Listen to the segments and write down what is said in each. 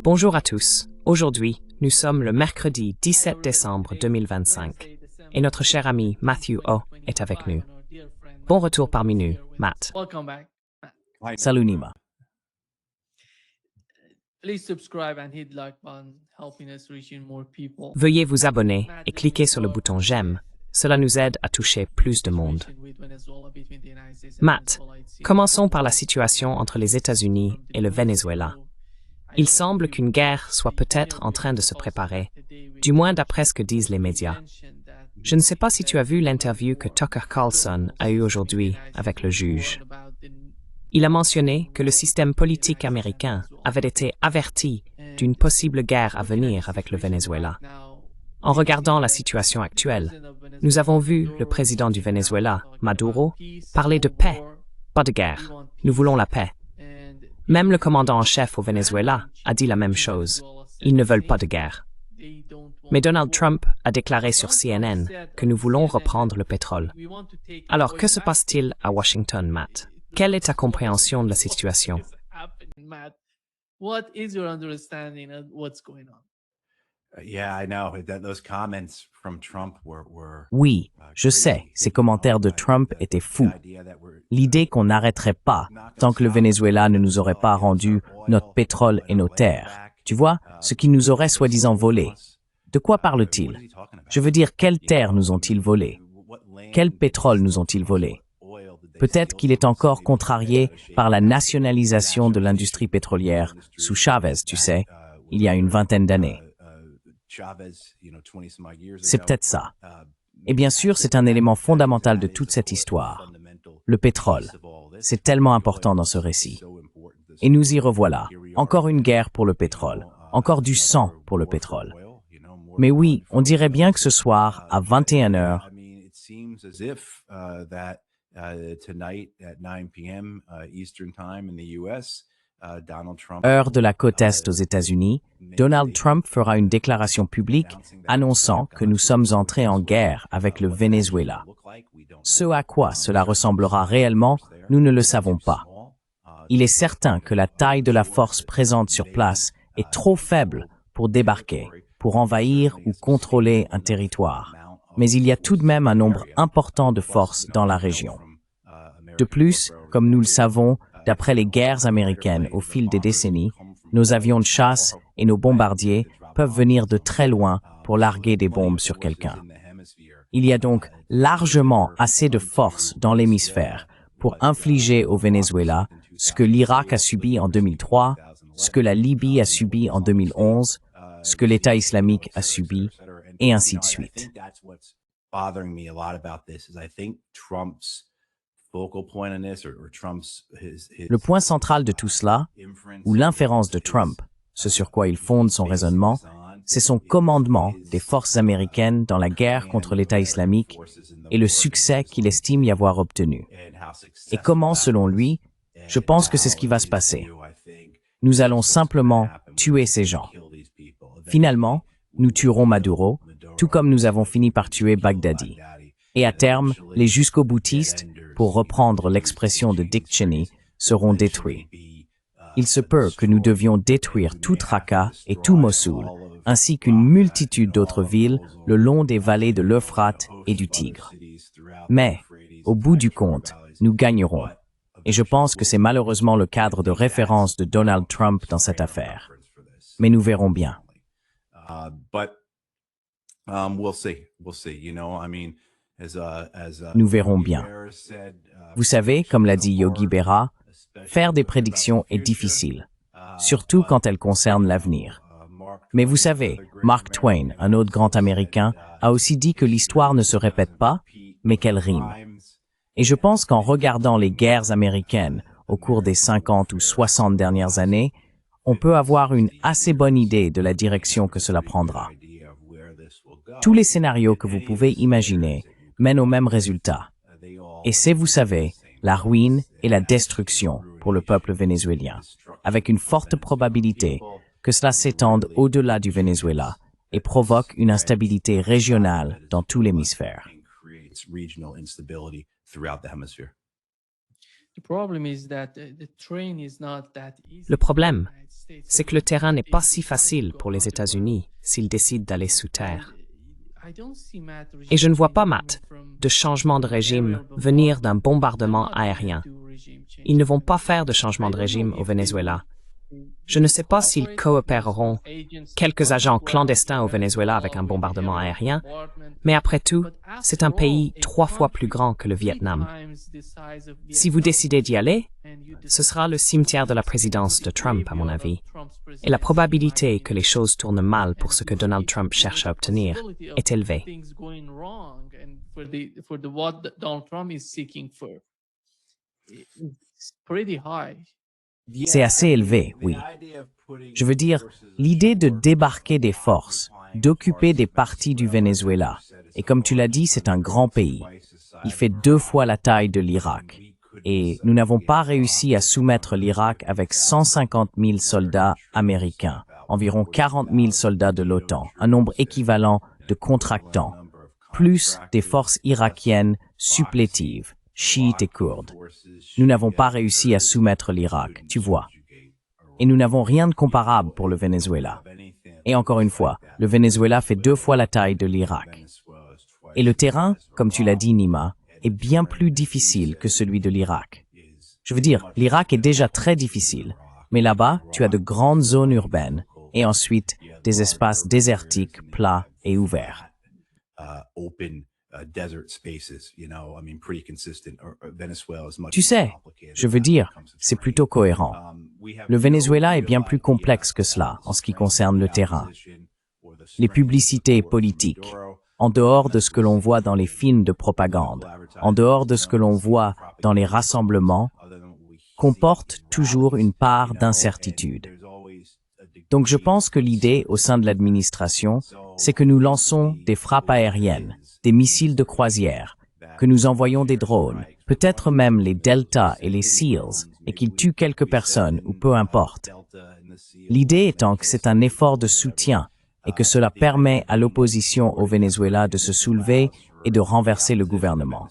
Bonjour à tous. Aujourd'hui, nous sommes le mercredi 17 décembre 2025 et notre cher ami Matthew O est avec nous. Bon retour parmi nous, Matt. Salut Nima. Veuillez vous abonner et cliquer sur le bouton j'aime. Cela nous aide à toucher plus de monde. Matt, commençons par la situation entre les États-Unis et le Venezuela. Il semble qu'une guerre soit peut-être en train de se préparer, du moins d'après ce que disent les médias. Je ne sais pas si tu as vu l'interview que Tucker Carlson a eue aujourd'hui avec le juge. Il a mentionné que le système politique américain avait été averti d'une possible guerre à venir avec le Venezuela. En regardant la situation actuelle, nous avons vu le président du Venezuela, Maduro, parler de paix, pas de guerre. Nous voulons la paix. Même le commandant en chef au Venezuela a dit la même chose. Ils ne veulent pas de guerre. Mais Donald Trump a déclaré sur CNN que nous voulons reprendre le pétrole. Alors, que se passe-t-il à Washington, Matt? Quelle est ta compréhension de la situation? Oui, je sais, ces commentaires de Trump étaient fous. L'idée qu'on n'arrêterait pas tant que le Venezuela ne nous aurait pas rendu notre pétrole et nos terres. Tu vois, ce qui nous aurait soi-disant volé. De quoi parle-t-il? Je veux dire, quelles terres nous ont-ils volées? Quel pétrole nous ont-ils volé? Peut-être qu'il est encore contrarié par la nationalisation de l'industrie pétrolière sous Chavez, tu sais, il y a une vingtaine d'années. C'est peut-être ça. Et bien sûr, c'est un élément fondamental de toute cette histoire. Le pétrole. C'est tellement important dans ce récit. Et nous y revoilà. Encore une guerre pour le pétrole. Encore du sang pour le pétrole. Mais oui, on dirait bien que ce soir, à 21 heures, heure de la côte Est aux États-Unis, Donald Trump fera une déclaration publique annonçant que nous sommes entrés en guerre avec le Venezuela. Ce à quoi cela ressemblera réellement, nous ne le savons pas. Il est certain que la taille de la force présente sur place est trop faible pour débarquer, pour envahir ou contrôler un territoire. Mais il y a tout de même un nombre important de forces dans la région. De plus, comme nous le savons, d'après les guerres américaines au fil des décennies, nos avions de chasse et nos bombardiers peuvent venir de très loin pour larguer des bombes sur quelqu'un. Il y a donc largement assez de force dans l'hémisphère pour infliger au Venezuela ce que l'Irak a subi en 2003, ce que la Libye a subi en 2011, ce que l'État islamique a subi, et ainsi de suite. Le point central de tout cela, ou l'inférence de Trump, ce sur quoi il fonde son raisonnement, c'est son commandement des forces américaines dans la guerre contre l'État islamique et le succès qu'il estime y avoir obtenu. Et comment, selon lui, je pense que c'est ce qui va se passer. Nous allons simplement tuer ces gens. Finalement, nous tuerons Maduro, tout comme nous avons fini par tuer Baghdadi. Et à terme, les jusqu'au-boutistes, pour reprendre l'expression de Dick Cheney, seront détruits. Il se peut que nous devions détruire tout Raqqa et tout Mossoul, ainsi qu'une multitude d'autres villes le long des vallées de l'Euphrate et du Tigre. Mais, au bout du compte, nous gagnerons. Et je pense que c'est malheureusement le cadre de référence de Donald Trump dans cette affaire. Mais nous verrons bien. Nous verrons bien. Vous savez, comme l'a dit Yogi Berra, faire des prédictions est difficile, surtout quand elles concernent l'avenir. Mais vous savez, Mark Twain, un autre grand Américain, a aussi dit que l'histoire ne se répète pas, mais qu'elle rime. Et je pense qu'en regardant les guerres américaines au cours des 50 ou 60 dernières années, on peut avoir une assez bonne idée de la direction que cela prendra. Tous les scénarios que vous pouvez imaginer mènent au même résultat. Et c'est, vous savez, la ruine et la destruction pour le peuple vénézuélien, avec une forte probabilité que cela s'étende au-delà du Venezuela et provoque une instabilité régionale dans tout l'hémisphère. Le problème, c'est que le terrain n'est pas si facile pour les États-Unis s'ils décident d'aller sous terre. Et je ne vois pas, Matt, de changement de régime venir d'un bombardement aérien. Ils ne vont pas faire de changement de régime au Venezuela. Je ne sais pas s'ils coopéreront quelques agents clandestins au Venezuela avec un bombardement aérien, mais après tout, c'est un pays 3 fois plus grand que le Vietnam. Si vous décidez d'y aller, ce sera le cimetière de la présidence de Trump, à mon avis. Et la probabilité que les choses tournent mal pour ce que Donald Trump cherche à obtenir est élevée. C'est assez élevé, oui. Je veux dire, l'idée de débarquer des forces, d'occuper des parties du Venezuela, et comme tu l'as dit, c'est un grand pays. Il fait 2 fois la taille de l'Irak. Et nous n'avons pas réussi à soumettre l'Irak avec 150 000 soldats américains, environ 40 000 soldats de l'OTAN, un nombre équivalent de contractants, plus des forces irakiennes supplétives, chiites et kurdes. Nous n'avons pas réussi à soumettre l'Irak, tu vois. Et nous n'avons rien de comparable pour le Venezuela. Et encore une fois, le Venezuela fait 2 fois la taille de l'Irak. Et le terrain, comme tu l'as dit, Nima, est bien plus difficile que celui de l'Irak. Je veux dire, l'Irak est déjà très difficile, mais là-bas, tu as de grandes zones urbaines et ensuite des espaces désertiques, plats et ouverts. Tu sais, je veux dire, c'est plutôt cohérent. Le Venezuela est bien plus complexe que cela en ce qui concerne le terrain. Les publicités politiques, en dehors de ce que l'on voit dans les films de propagande, en dehors de ce que l'on voit dans les rassemblements, comportent toujours une part d'incertitude. Donc je pense que l'idée au sein de l'administration, c'est que nous lançons des frappes aériennes, des missiles de croisière, que nous envoyons des drones, peut-être même les Delta et les SEALs, et qu'ils tuent quelques personnes ou peu importe. L'idée étant que c'est un effort de soutien et que cela permet à l'opposition au Venezuela de se soulever et de renverser le gouvernement.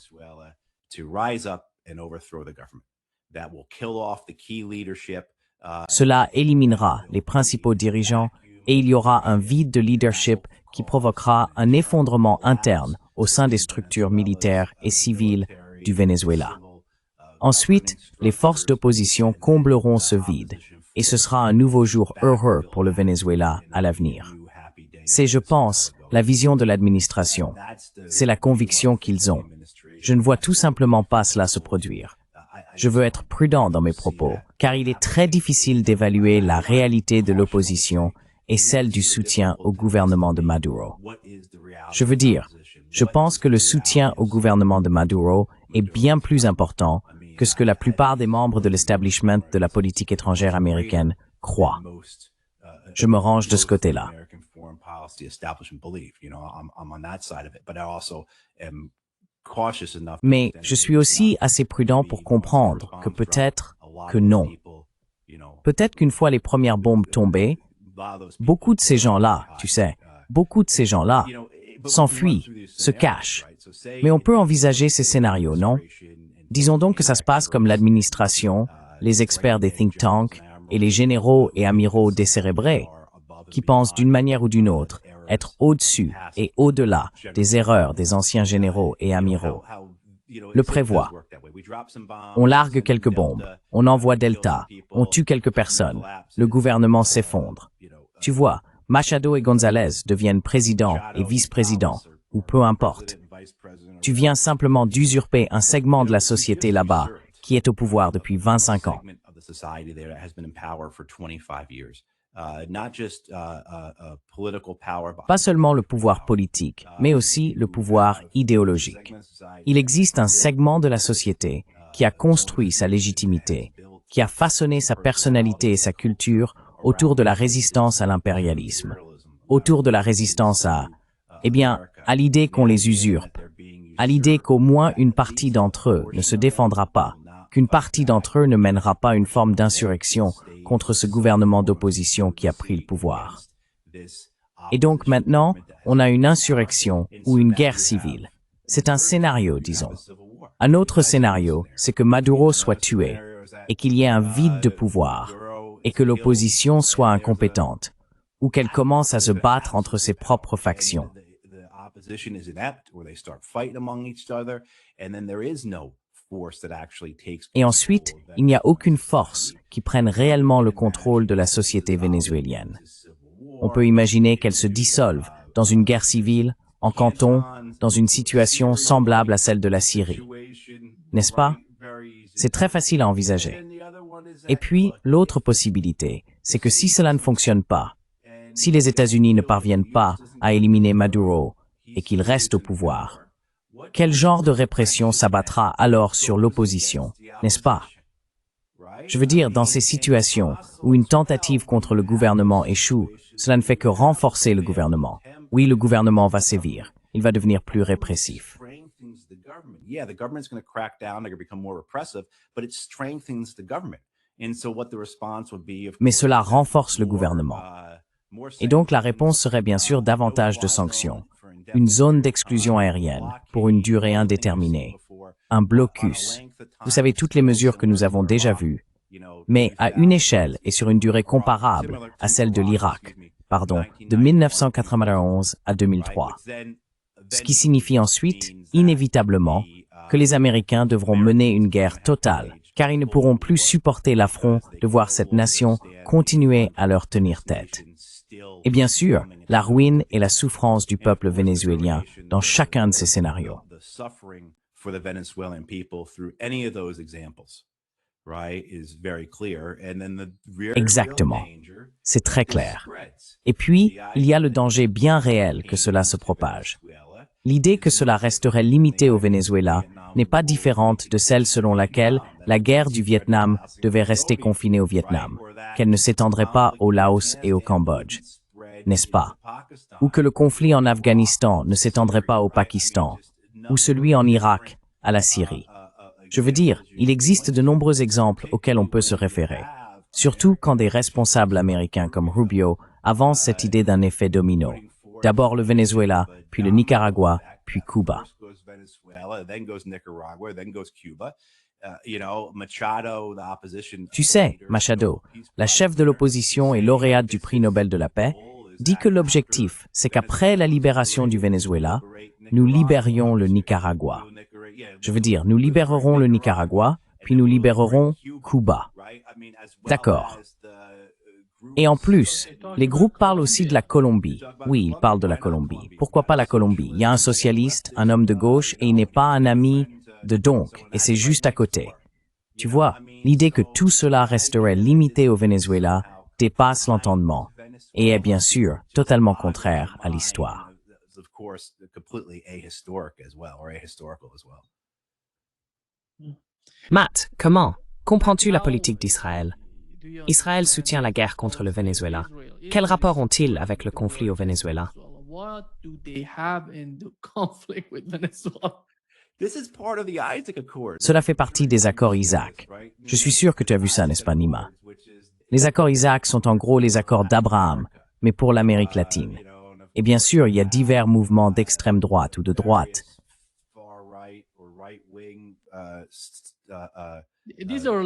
Cela éliminera les principaux dirigeants et il y aura un vide de leadership qui provoquera un effondrement interne au sein des structures militaires et civiles du Venezuela. Ensuite, les forces d'opposition combleront ce vide et ce sera un nouveau jour heureux pour le Venezuela à l'avenir. C'est, je pense, la vision de l'administration. C'est la conviction qu'ils ont. Je ne vois tout simplement pas cela se produire. Je veux être prudent dans mes propos, car il est très difficile d'évaluer la réalité de l'opposition et celle du soutien au gouvernement de Maduro. Je veux dire, je pense que le soutien au gouvernement de Maduro est bien plus important que ce que la plupart des membres de l'establishment de la politique étrangère américaine croient. Je me range de ce côté-là. Mais je suis aussi assez prudent pour comprendre que peut-être que non. Peut-être qu'une fois les premières bombes tombées, beaucoup de ces gens-là, tu sais, beaucoup de ces gens-là s'enfuient, se cachent. Mais on peut envisager ces scénarios, non? Disons donc que ça se passe comme l'administration, les experts des think tanks et les généraux et amiraux décérébrés, qui pensent d'une manière ou d'une autre être au-dessus et au-delà des erreurs des anciens généraux et amiraux. Le prévoit. On largue quelques bombes, on envoie Delta, on tue quelques personnes, le gouvernement s'effondre. Tu vois, Machado et González deviennent président et vice-président, ou peu importe. Tu viens simplement d'usurper un segment de la société là-bas qui est au pouvoir depuis 25 ans. Pas seulement le pouvoir politique, mais aussi le pouvoir idéologique. Il existe un segment de la société qui a construit sa légitimité, qui a façonné sa personnalité et sa culture autour de la résistance à l'impérialisme, autour de la résistance à l'idée qu'on les usurpe, à l'idée qu'au moins une partie d'entre eux ne se défendra pas, qu'une partie d'entre eux ne mènera pas une forme d'insurrection contre ce gouvernement d'opposition qui a pris le pouvoir. Et donc maintenant, on a une insurrection ou une guerre civile. C'est un scénario, disons. Un autre scénario, c'est que Maduro soit tué et qu'il y ait un vide de pouvoir. et que l'opposition soit incompétente, ou qu'elle commence à se battre entre ses propres factions. Et ensuite, il n'y a aucune force qui prenne réellement le contrôle de la société vénézuélienne. On peut imaginer qu'elle se dissolve dans une guerre civile, en canton, dans une situation semblable à celle de la Syrie. N'est-ce pas? C'est très facile à envisager. Et puis, l'autre possibilité, c'est que si cela ne fonctionne pas, si les États-Unis ne parviennent pas à éliminer Maduro et qu'il reste au pouvoir, quel genre de répression s'abattra alors sur l'opposition, n'est-ce pas? Je veux dire, dans ces situations où une tentative contre le gouvernement échoue, cela ne fait que renforcer le gouvernement. Oui, le gouvernement va sévir. Il va devenir plus répressif. Mais cela renforce le gouvernement. Et donc la réponse serait bien sûr davantage de sanctions. Une zone d'exclusion aérienne pour une durée indéterminée. Un blocus. Vous savez, toutes les mesures que nous avons déjà vues. Mais à une échelle et sur une durée comparable à celle de l'Irak, de 1991 à 2003. Ce qui signifie ensuite, inévitablement, que les Américains devront mener une guerre totale, car ils ne pourront plus supporter l'affront de voir cette nation continuer à leur tenir tête. Et bien sûr, la ruine et la souffrance du peuple vénézuélien dans chacun de ces scénarios. Exactement. C'est très clair. Et puis, il y a le danger bien réel que cela se propage. L'idée que cela resterait limité au Venezuela n'est pas différente de celle selon laquelle la guerre du Vietnam devait rester confinée au Vietnam, qu'elle ne s'étendrait pas au Laos et au Cambodge, n'est-ce pas? Ou que le conflit en Afghanistan ne s'étendrait pas au Pakistan, ou celui en Irak à la Syrie. Je veux dire, il existe de nombreux exemples auxquels on peut se référer, surtout quand des responsables américains comme Rubio avancent cette idée d'un effet domino. D'abord le Venezuela, puis le Nicaragua, puis Cuba. Tu sais, Machado, la chef de l'opposition et lauréate du prix Nobel de la paix, dit que l'objectif, c'est qu'après la libération du Venezuela, nous libérions le Nicaragua. Je veux dire, nous libérerons le Nicaragua, puis nous libérerons Cuba. D'accord. Et en plus, les groupes parlent aussi de la Colombie. Oui, ils parlent de la Colombie. Pourquoi pas la Colombie? Il y a un socialiste, un homme de gauche, et il n'est pas un ami de donc, et c'est juste à côté. Tu vois, l'idée que tout cela resterait limité au Venezuela dépasse l'entendement, et est bien sûr totalement contraire à l'histoire. Matt, comment comprends-tu la politique d'Israël? Israël soutient la guerre contre le Venezuela. Quel rapport ont-ils avec le conflit au Venezuela? Cela fait partie des accords Isaac. Je suis sûr que tu as vu ça, n'est-ce pas, Nima? Les accords Isaac sont en gros les accords d'Abraham, mais pour l'Amérique latine. Et bien sûr, il y a divers mouvements d'extrême droite ou de droite.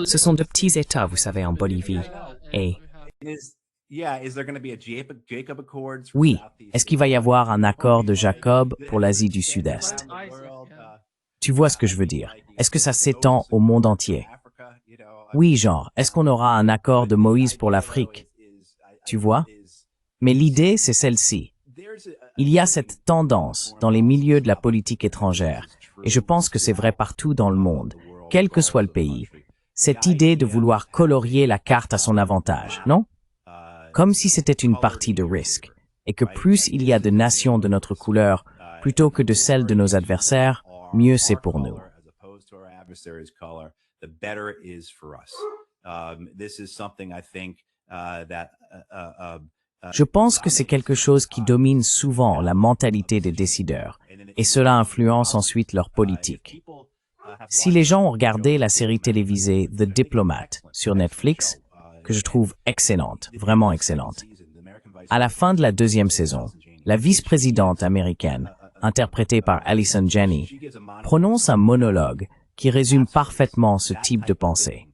Ce sont de petits États, vous savez, en Bolivie. Et oui, est-ce qu'il va y avoir un accord de Jacob pour l'Asie du Sud-Est? Tu vois ce que je veux dire? Est-ce que ça s'étend au monde entier? Oui, genre, est-ce qu'on aura un accord de Moïse pour l'Afrique? Tu vois? Mais l'idée, c'est celle-ci. Il y a cette tendance dans les milieux de la politique étrangère, et je pense que c'est vrai partout dans le monde, quel que soit le pays, cette idée de vouloir colorier la carte à son avantage, non? Comme si c'était une partie de risque, et que plus il y a de nations de notre couleur, plutôt que de celles de nos adversaires, mieux c'est pour nous. Je pense que c'est quelque chose qui domine souvent la mentalité des décideurs, et cela influence ensuite leur politique. Si les gens ont regardé la série télévisée The Diplomat sur Netflix, que je trouve excellente, vraiment excellente, à la fin de la deuxième saison, la vice-présidente américaine, interprétée par Allison Janney, prononce un monologue qui résume parfaitement ce type de pensée.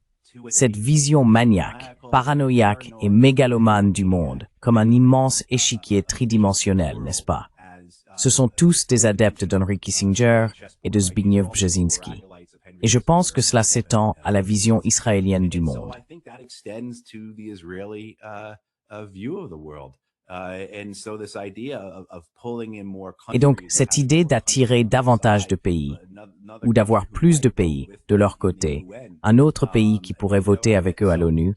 Cette vision maniaque paranoïaque et mégalomane du monde, comme un immense échiquier tridimensionnel, n'est-ce pas? Ce sont tous des adeptes d'Henry Kissinger et de Zbigniew Brzezinski. Et je pense que cela s'étend à la vision israélienne du monde. Et donc, cette idée d'attirer davantage de pays, ou d'avoir plus de pays de leur côté, un autre pays qui pourrait voter avec eux à l'ONU,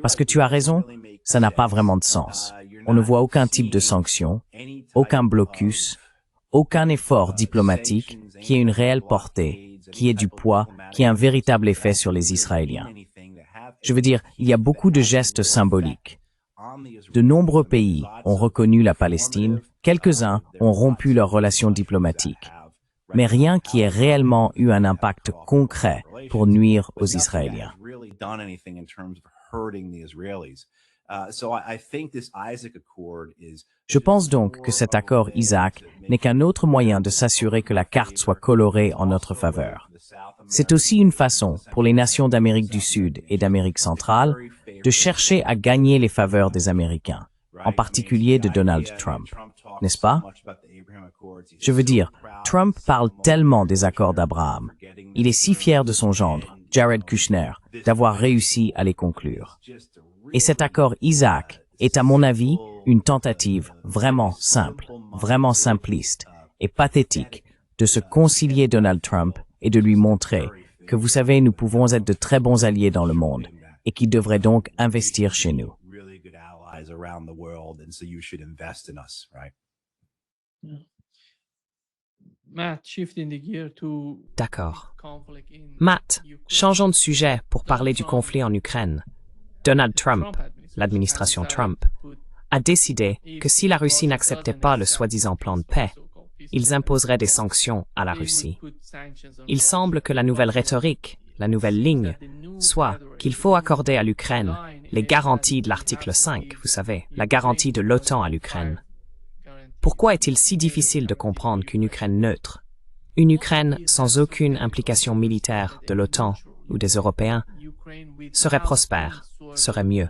parce que tu as raison, ça n'a pas vraiment de sens. On ne voit aucun type de sanction, aucun blocus, aucun effort diplomatique qui ait une réelle portée, qui ait du poids, qui ait un véritable effet sur les Israéliens. Je veux dire, il y a beaucoup de gestes symboliques. De nombreux pays ont reconnu la Palestine, quelques-uns ont rompu leurs relations diplomatiques, mais rien qui ait réellement eu un impact concret pour nuire aux Israéliens. Je pense donc que cet accord Isaac n'est qu'un autre moyen de s'assurer que la carte soit colorée en notre faveur. C'est aussi une façon pour les nations d'Amérique du Sud et d'Amérique centrale de chercher à gagner les faveurs des Américains, en particulier de Donald Trump, n'est-ce pas? Je veux dire, Trump parle tellement des accords d'Abraham. Il est si fier de son gendre, Jared Kushner, d'avoir réussi à les conclure. Et cet accord Isaac est, à mon avis, une tentative vraiment simple, vraiment simpliste et pathétique de se concilier Donald Trump et de lui montrer que, vous savez, nous pouvons être de très bons alliés dans le monde et qu'il devrait donc investir chez nous. D'accord. Matt, changeons de sujet pour parler du conflit en Ukraine. Donald Trump, l'administration Trump, a décidé que si la Russie n'acceptait pas le soi-disant plan de paix, ils imposeraient des sanctions à la Russie. Il semble que la nouvelle rhétorique, la nouvelle ligne, soit qu'il faut accorder à l'Ukraine les garanties de l'article 5, vous savez, la garantie de l'OTAN à l'Ukraine. Pourquoi est-il si difficile de comprendre qu'une Ukraine neutre, une Ukraine sans aucune implication militaire de l'OTAN ou des Européens, serait prospère, serait mieux?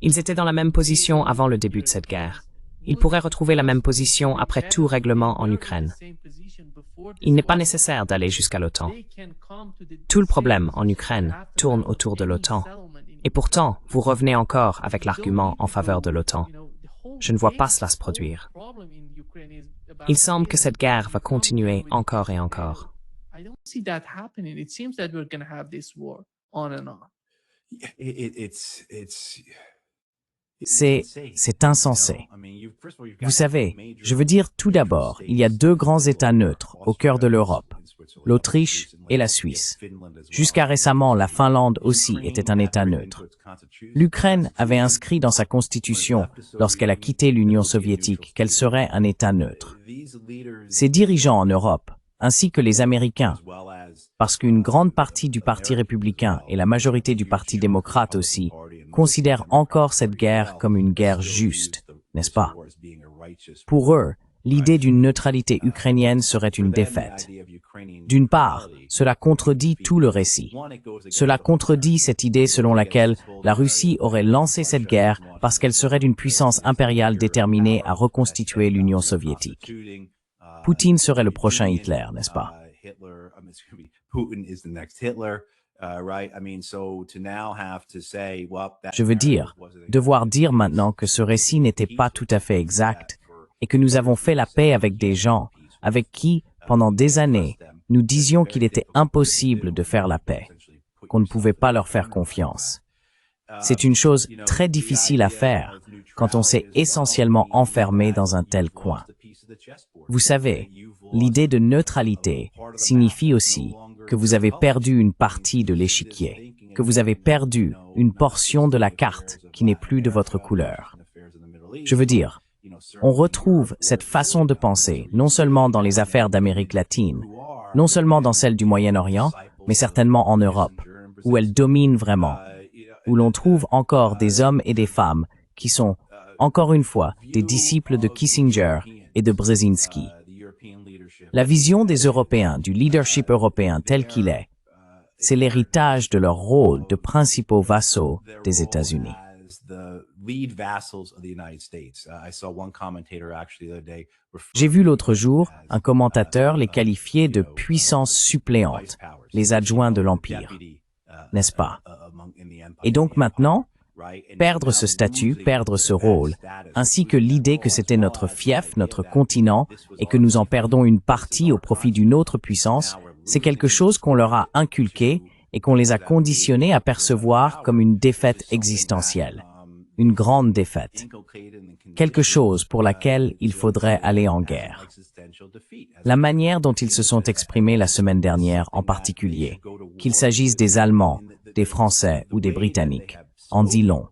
Ils étaient dans la même position avant le début de cette guerre. Ils pourraient retrouver la même position après tout règlement en Ukraine. Il n'est pas nécessaire d'aller jusqu'à l'OTAN. Tout le problème en Ukraine tourne autour de l'OTAN. Et pourtant, vous revenez encore avec l'argument en faveur de l'OTAN. Je ne vois pas cela se produire. Il semble que cette guerre va continuer encore et encore. C'est insensé. Vous savez, je veux dire tout d'abord, il y a deux grands États neutres au cœur de l'Europe, l'Autriche et la Suisse. Jusqu'à récemment, la Finlande aussi était un État neutre. L'Ukraine avait inscrit dans sa constitution, lorsqu'elle a quitté l'Union soviétique, qu'elle serait un État neutre. Ses dirigeants en Europe, ainsi que les Américains, parce qu'une grande partie du Parti républicain et la majorité du Parti démocrate aussi, considèrent encore cette guerre comme une guerre juste, n'est-ce pas? Pour eux, l'idée d'une neutralité ukrainienne serait une défaite. D'une part, cela contredit tout le récit. Cela contredit cette idée selon laquelle la Russie aurait lancé cette guerre parce qu'elle serait une puissance impériale déterminée à reconstituer l'Union soviétique. Poutine serait le prochain Hitler, n'est-ce pas? Je veux dire, devoir dire maintenant que ce récit n'était pas tout à fait exact et que nous avons fait la paix avec des gens avec qui, pendant des années, nous disions qu'il était impossible de faire la paix, qu'on ne pouvait pas leur faire confiance. C'est une chose très difficile à faire quand on s'est essentiellement enfermé dans un tel coin. Vous savez, l'idée de neutralité signifie aussi que vous avez perdu une partie de l'échiquier, que vous avez perdu une portion de la carte qui n'est plus de votre couleur. Je veux dire, on retrouve cette façon de penser non seulement dans les affaires d'Amérique latine, non seulement dans celles du Moyen-Orient, mais certainement en Europe, où elle domine vraiment, où l'on trouve encore des hommes et des femmes qui sont, encore une fois, des disciples de Kissinger et de Brzezinski. La vision des Européens, du leadership européen tel qu'il est, c'est l'héritage de leur rôle de principaux vassaux des États-Unis. J'ai vu l'autre jour un commentateur les qualifier de puissance suppléante, les adjoints de l'Empire, n'est-ce pas? Et donc maintenant, perdre ce statut, perdre ce rôle, ainsi que l'idée que c'était notre fief, notre continent, et que nous en perdons une partie au profit d'une autre puissance, c'est quelque chose qu'on leur a inculqué et qu'on les a conditionnés à percevoir comme une défaite existentielle, une grande défaite, quelque chose pour laquelle il faudrait aller en guerre. La manière dont ils se sont exprimés la semaine dernière en particulier, qu'il s'agisse des Allemands, des Français ou des Britanniques, en dit long.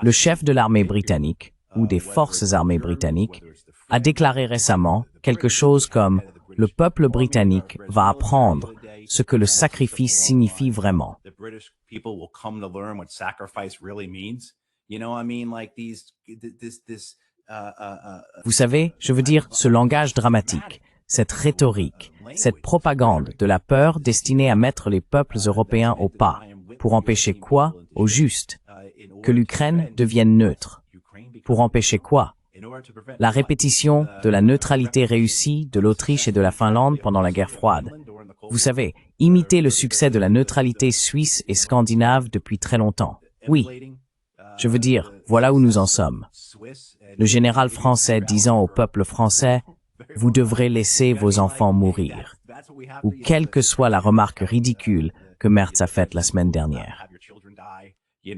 Le chef de l'armée britannique, ou des forces armées britanniques, a déclaré récemment quelque chose comme « Le peuple britannique va apprendre ce que le sacrifice signifie vraiment ». Vous savez, je veux dire, ce langage dramatique, cette rhétorique, cette propagande de la peur destinée à mettre les peuples européens au pas, pour empêcher quoi, au juste? Que l'Ukraine devienne neutre. Pour empêcher quoi? La répétition de la neutralité réussie de l'Autriche et de la Finlande pendant la guerre froide. Vous savez, imiter le succès de la neutralité suisse et scandinave depuis très longtemps. Oui. Je veux dire, voilà où nous en sommes. Le général français disant au peuple français, « Vous devrez laisser vos enfants mourir », ou quelle que soit la remarque ridicule que Merz a faite la semaine dernière. Je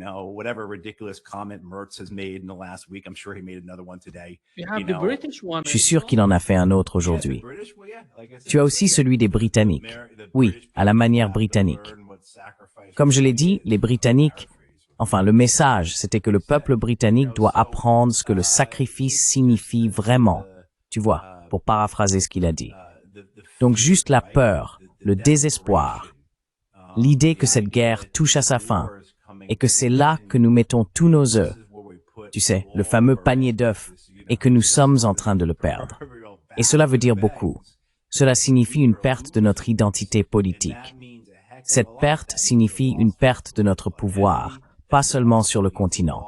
suis sûr qu'il en a fait un autre aujourd'hui. Tu as aussi celui des Britanniques. Oui, à la manière britannique. Comme je l'ai dit, les Britanniques, enfin le message, c'était que le peuple britannique doit apprendre ce que le sacrifice signifie vraiment. Tu vois, pour paraphraser ce qu'il a dit. Donc juste la peur, le désespoir, l'idée que cette guerre touche à sa fin, et que c'est là que nous mettons tous nos œufs, tu sais, le fameux panier d'œufs, et que nous sommes en train de le perdre. Et cela veut dire beaucoup. Cela signifie une perte de notre identité politique. Cette perte signifie une perte de notre pouvoir, pas seulement sur le continent.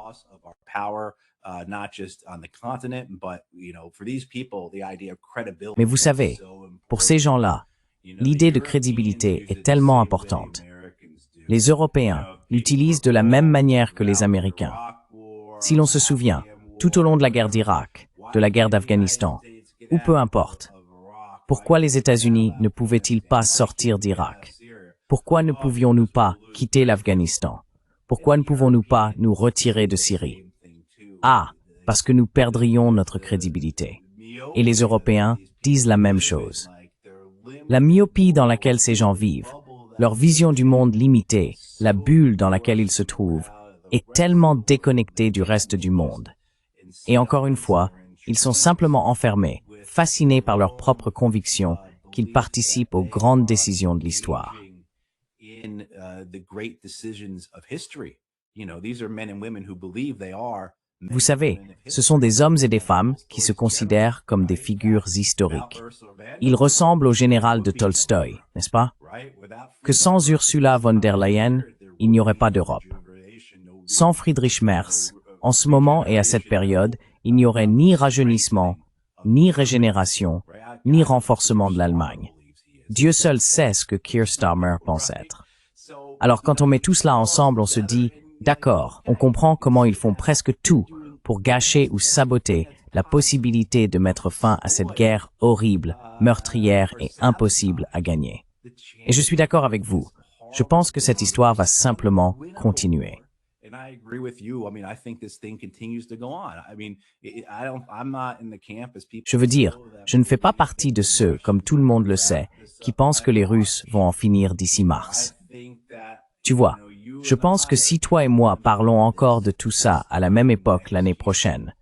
Mais vous savez, pour ces gens-là, l'idée de crédibilité est tellement importante. Les Européens l'utilisent de la même manière que les Américains. Si l'on se souvient, tout au long de la guerre d'Irak, de la guerre d'Afghanistan, ou peu importe, pourquoi les États-Unis ne pouvaient-ils pas sortir d'Irak? Pourquoi ne pouvions-nous pas quitter l'Afghanistan? Pourquoi ne pouvons-nous pas nous retirer de Syrie? Ah, parce que nous perdrions notre crédibilité. Et les Européens disent la même chose. La myopie dans laquelle ces gens vivent, leur vision du monde limitée, la bulle dans laquelle ils se trouvent, est tellement déconnectée du reste du monde. Et encore une fois, ils sont simplement enfermés, fascinés par leurs propres convictions, qu'ils participent aux grandes décisions de l'histoire. Vous savez, ce sont des hommes et des femmes qui se considèrent comme des figures historiques. Ils ressemblent au général de Tolstoï, n'est-ce pas? Que sans Ursula von der Leyen, il n'y aurait pas d'Europe. Sans Friedrich Merz, en ce moment et à cette période, il n'y aurait ni rajeunissement, ni régénération, ni renforcement de l'Allemagne. Dieu seul sait ce que Keir Starmer pense être. Alors quand on met tout cela ensemble, on se dit, d'accord, on comprend comment ils font presque tout pour gâcher ou saboter la possibilité de mettre fin à cette guerre horrible, meurtrière et impossible à gagner. Et je suis d'accord avec vous. Je pense que cette histoire va simplement continuer. Je veux dire, je ne fais pas partie de ceux, comme tout le monde le sait, qui pensent que les Russes vont en finir d'ici mars. Tu vois, je pense que si toi et moi parlons encore de tout ça à la même époque l'année prochaine,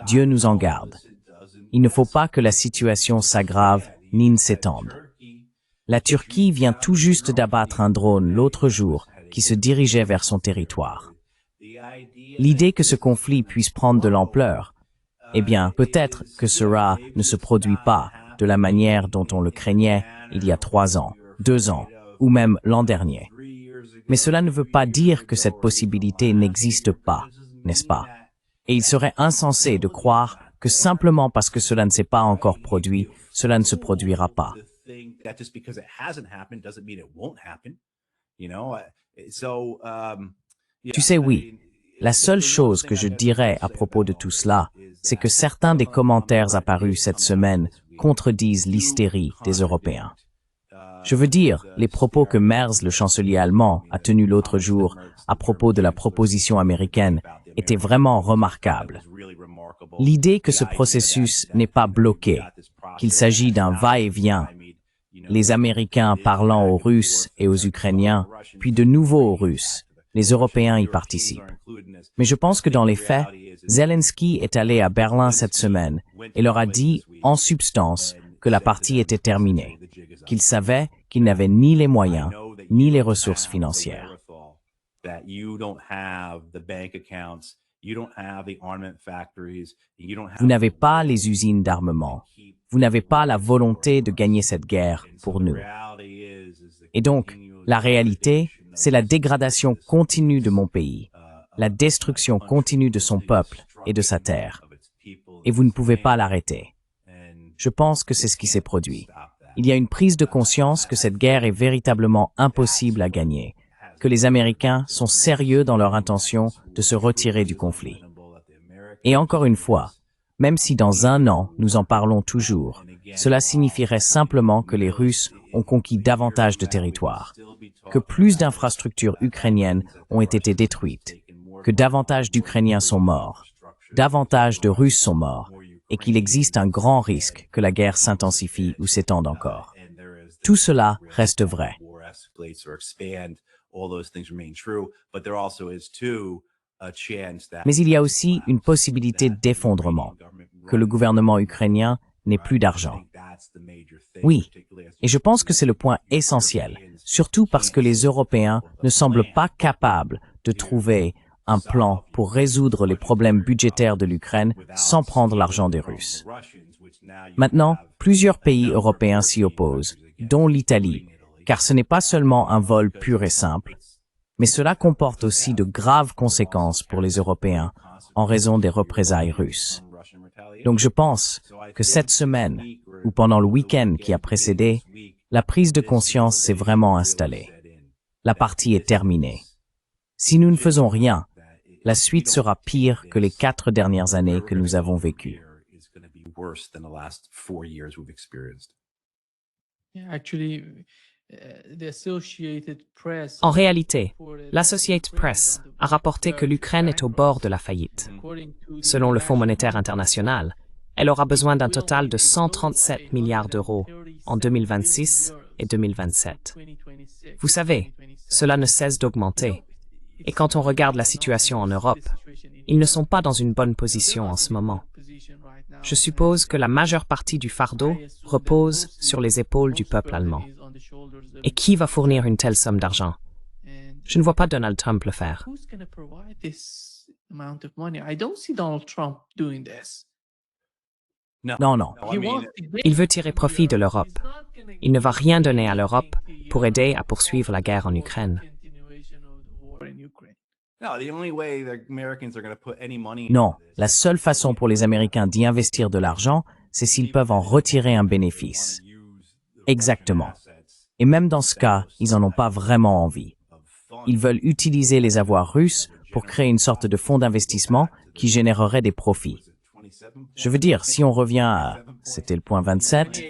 Dieu nous en garde. Il ne faut pas que la situation s'aggrave ni ne s'étende. La Turquie vient tout juste d'abattre un drone l'autre jour qui se dirigeait vers son territoire. L'idée que ce conflit puisse prendre de l'ampleur, eh bien, peut-être que cela ne se produit pas de la manière dont on le craignait il y a 3 ans, 2 ans, ou même l'an dernier. Mais cela ne veut pas dire que cette possibilité n'existe pas, n'est-ce pas? Et il serait insensé de croire que simplement parce que cela ne s'est pas encore produit, cela ne se produira pas. Tu sais, oui, la seule chose que je dirais à propos de tout cela, c'est que certains des commentaires apparus cette semaine contredisent l'hystérie des Européens. Je veux dire, les propos que Merz, le chancelier allemand, a tenus l'autre jour à propos de la proposition américaine étaient vraiment remarquables. L'idée que ce processus n'est pas bloqué, qu'il s'agit d'un va-et-vient, les Américains parlant aux Russes et aux Ukrainiens, puis de nouveau aux Russes, les Européens y participent. Mais je pense que dans les faits, Zelensky est allé à Berlin cette semaine et leur a dit, en substance, que la partie était terminée, qu'il savait qu'il n'avait ni les moyens, ni les ressources financières. Vous n'avez pas les usines d'armement. Vous n'avez pas la volonté de gagner cette guerre pour nous. Et donc, la réalité, c'est la dégradation continue de mon pays, la destruction continue de son peuple et de sa terre. Et vous ne pouvez pas l'arrêter. Je pense que c'est ce qui s'est produit. Il y a une prise de conscience que cette guerre est véritablement impossible à gagner, que les Américains sont sérieux dans leur intention de se retirer du conflit. Et encore une fois, même si dans un an nous en parlons toujours, cela signifierait simplement que les Russes ont conquis davantage de territoire, que plus d'infrastructures ukrainiennes ont été détruites, que davantage d'Ukrainiens sont morts, davantage de Russes sont morts, et qu'il existe un grand risque que la guerre s'intensifie ou s'étende encore. Tout cela reste vrai. Mais il y a aussi une possibilité d'effondrement, que le gouvernement ukrainien n'ait plus d'argent. Oui, et je pense que c'est le point essentiel, surtout parce que les Européens ne semblent pas capables de trouver un plan pour résoudre les problèmes budgétaires de l'Ukraine sans prendre l'argent des Russes. Maintenant, plusieurs pays européens s'y opposent, dont l'Italie, car ce n'est pas seulement un vol pur et simple, mais cela comporte aussi de graves conséquences pour les Européens en raison des représailles russes. Donc je pense que cette semaine, ou pendant le week-end qui a précédé, la prise de conscience s'est vraiment installée. La partie est terminée. Si nous ne faisons rien, la suite sera pire que les 4 dernières années que nous avons vécues. En réalité, l'Associated Press a rapporté que l'Ukraine est au bord de la faillite. Selon le Fonds monétaire international, elle aura besoin d'un total de 137 milliards d'euros en 2026 et 2027. Vous savez, cela ne cesse d'augmenter. Et quand on regarde la situation en Europe, ils ne sont pas dans une bonne position en ce moment. Je suppose que la majeure partie du fardeau repose sur les épaules du peuple allemand. Et qui va fournir une telle somme d'argent? Je ne vois pas Donald Trump le faire. Non. Il veut tirer profit de l'Europe. Il ne va rien donner à l'Europe pour aider à poursuivre la guerre en Ukraine. Non, la seule façon pour les Américains d'y investir de l'argent, c'est s'ils peuvent en retirer un bénéfice. Exactement. Et même dans ce cas, ils n'en ont pas vraiment envie. Ils veulent utiliser les avoirs russes pour créer une sorte de fonds d'investissement qui générerait des profits. Je veux dire, si on revient à... C'était le point 27?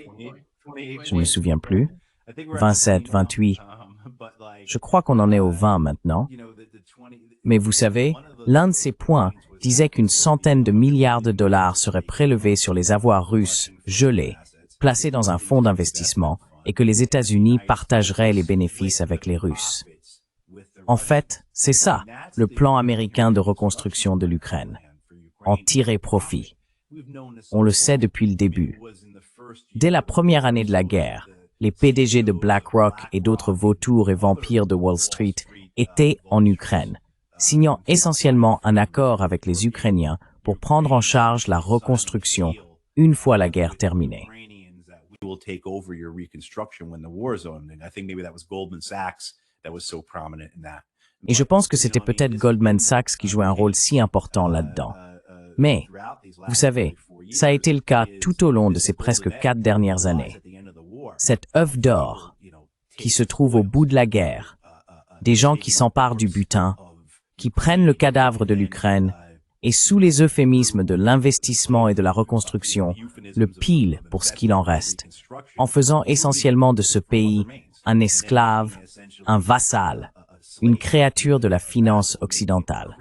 Je ne me souviens plus. 27, 28. Je crois qu'on en est au 20 maintenant. Mais vous savez, l'un de ces points disait qu'une centaine de milliards de dollars seraient prélevés sur les avoirs russes gelés, placés dans un fonds d'investissement, et que les États-Unis partageraient les bénéfices avec les Russes. En fait, c'est ça, le plan américain de reconstruction de l'Ukraine. En tirer profit. On le sait depuis le début. Dès la première année de la guerre, les PDG de BlackRock et d'autres vautours et vampires de Wall Street étaient en Ukraine, signant essentiellement un accord avec les Ukrainiens pour prendre en charge la reconstruction une fois la guerre terminée. we will take over your reconstruction when the war is over. And I think maybe that was Goldman Sachs that was so prominent in that. Et je pense que c'était peut-être Goldman Sachs qui jouait un rôle si important là-dedans. Mais, vous savez, ça a été le cas tout au long de ces presque 4 dernières années. Cette œuf d'or qui se trouve au bout de la guerre, des gens qui s'emparent du butin, qui prennent le cadavre de l'Ukraine et sous les euphémismes de l'investissement et de la reconstruction, le pilent pour ce qu'il en reste, en faisant essentiellement de ce pays un esclave, un vassal, une créature de la finance occidentale.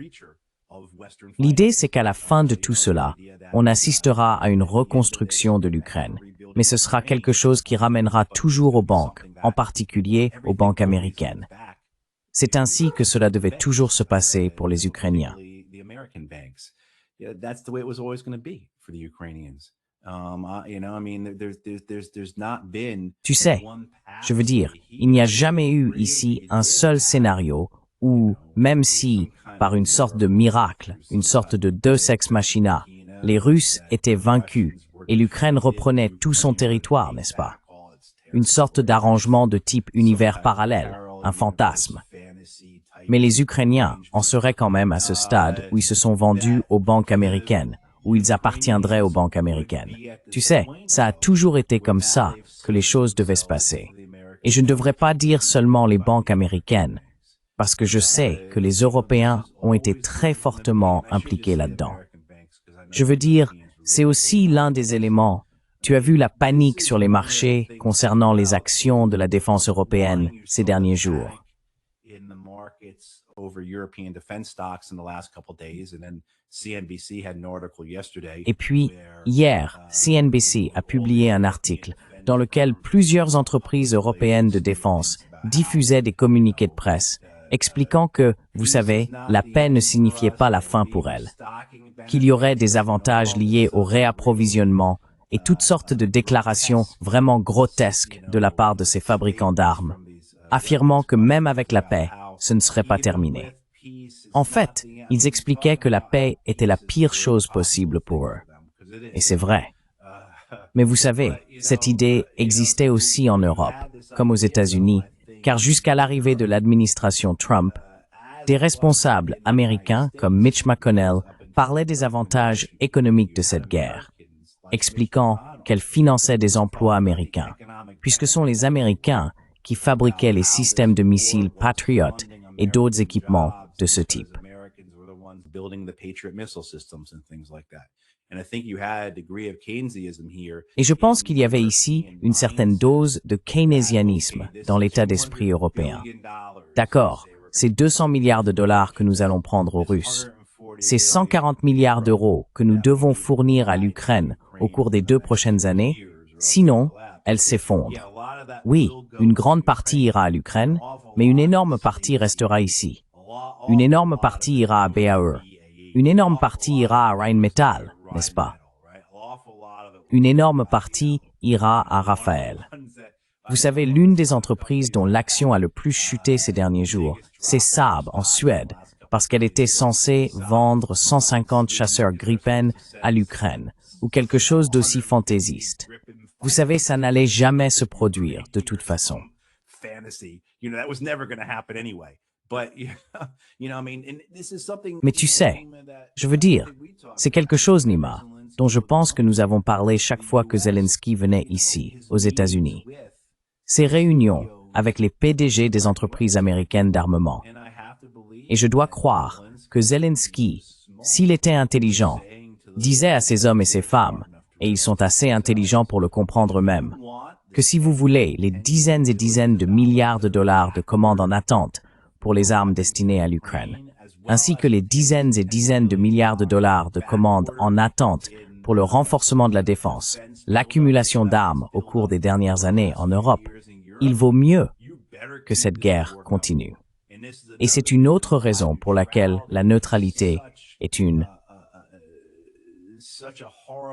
L'idée, c'est qu'à la fin de tout cela, on assistera à une reconstruction de l'Ukraine, mais ce sera quelque chose qui ramènera toujours aux banques, en particulier aux banques américaines. C'est ainsi que cela devait toujours se passer pour les Ukrainiens. Tu sais, je veux dire, il n'y a jamais eu ici un seul scénario où, même si, par une sorte de miracle, une sorte de Deus ex machina, les Russes étaient vaincus et l'Ukraine reprenait tout son territoire, n'est-ce pas? Une sorte d'arrangement de type univers parallèle, un fantasme. Mais les Ukrainiens en seraient quand même à ce stade où ils se sont vendus aux banques américaines, où ils appartiendraient aux banques américaines. Tu sais, ça a toujours été comme ça que les choses devaient se passer. Et je ne devrais pas dire seulement les banques américaines, parce que je sais que les Européens ont été très fortement impliqués là-dedans. Je veux dire, c'est aussi l'un des éléments. Tu as vu la panique sur les marchés concernant les actions de la défense européenne ces derniers jours. Et puis, hier, CNBC a publié un article dans lequel plusieurs entreprises européennes de défense diffusaient des communiqués de presse expliquant que, vous savez, la paix ne signifiait pas la fin pour elles, qu'il y aurait des avantages liés au réapprovisionnement et toutes sortes de déclarations vraiment grotesques de la part de ces fabricants d'armes, affirmant que même avec la paix, ce ne serait pas terminé. En fait, ils expliquaient que la paix était la pire chose possible pour eux. Et c'est vrai. Mais vous savez, cette idée existait aussi en Europe, comme aux États-Unis, car jusqu'à l'arrivée de l'administration Trump, des responsables américains comme Mitch McConnell parlaient des avantages économiques de cette guerre, expliquant qu'elle finançait des emplois américains, puisque ce sont les Américains qui fabriquaient les systèmes de missiles Patriot et d'autres équipements de ce type. Et je pense qu'il y avait ici une certaine dose de keynésianisme dans l'état d'esprit européen. D'accord, c'est 200 milliards de dollars que nous allons prendre aux Russes. C'est 140 milliards d'euros que nous devons fournir à l'Ukraine au cours des 2 prochaines années, sinon, elle s'effondre. Oui, une grande partie ira à l'Ukraine, mais une énorme partie restera ici. Une énorme partie ira à BAE. Une énorme partie ira à Rheinmetall, n'est-ce pas? Une énorme partie ira à Rafael. Vous savez, l'une des entreprises dont l'action a le plus chuté ces derniers jours, c'est Saab en Suède, parce qu'elle était censée vendre 150 chasseurs Gripen à l'Ukraine, ou quelque chose d'aussi fantaisiste. Vous savez, ça n'allait jamais se produire, de toute façon. Mais tu sais, je veux dire, c'est quelque chose, Nima, dont je pense que nous avons parlé chaque fois que Zelensky venait ici, aux États-Unis. Ces réunions avec les PDG des entreprises américaines d'armement. Et je dois croire que Zelensky, s'il était intelligent, disait à ses hommes et ses femmes, et ils sont assez intelligents pour le comprendre eux-mêmes, que si vous voulez les dizaines et dizaines de milliards de dollars de commandes en attente pour les armes destinées à l'Ukraine, ainsi que les dizaines et dizaines de milliards de dollars de commandes en attente pour le renforcement de la défense, l'accumulation d'armes au cours des dernières années en Europe, il vaut mieux que cette guerre continue. Et c'est une autre raison pour laquelle la neutralité est une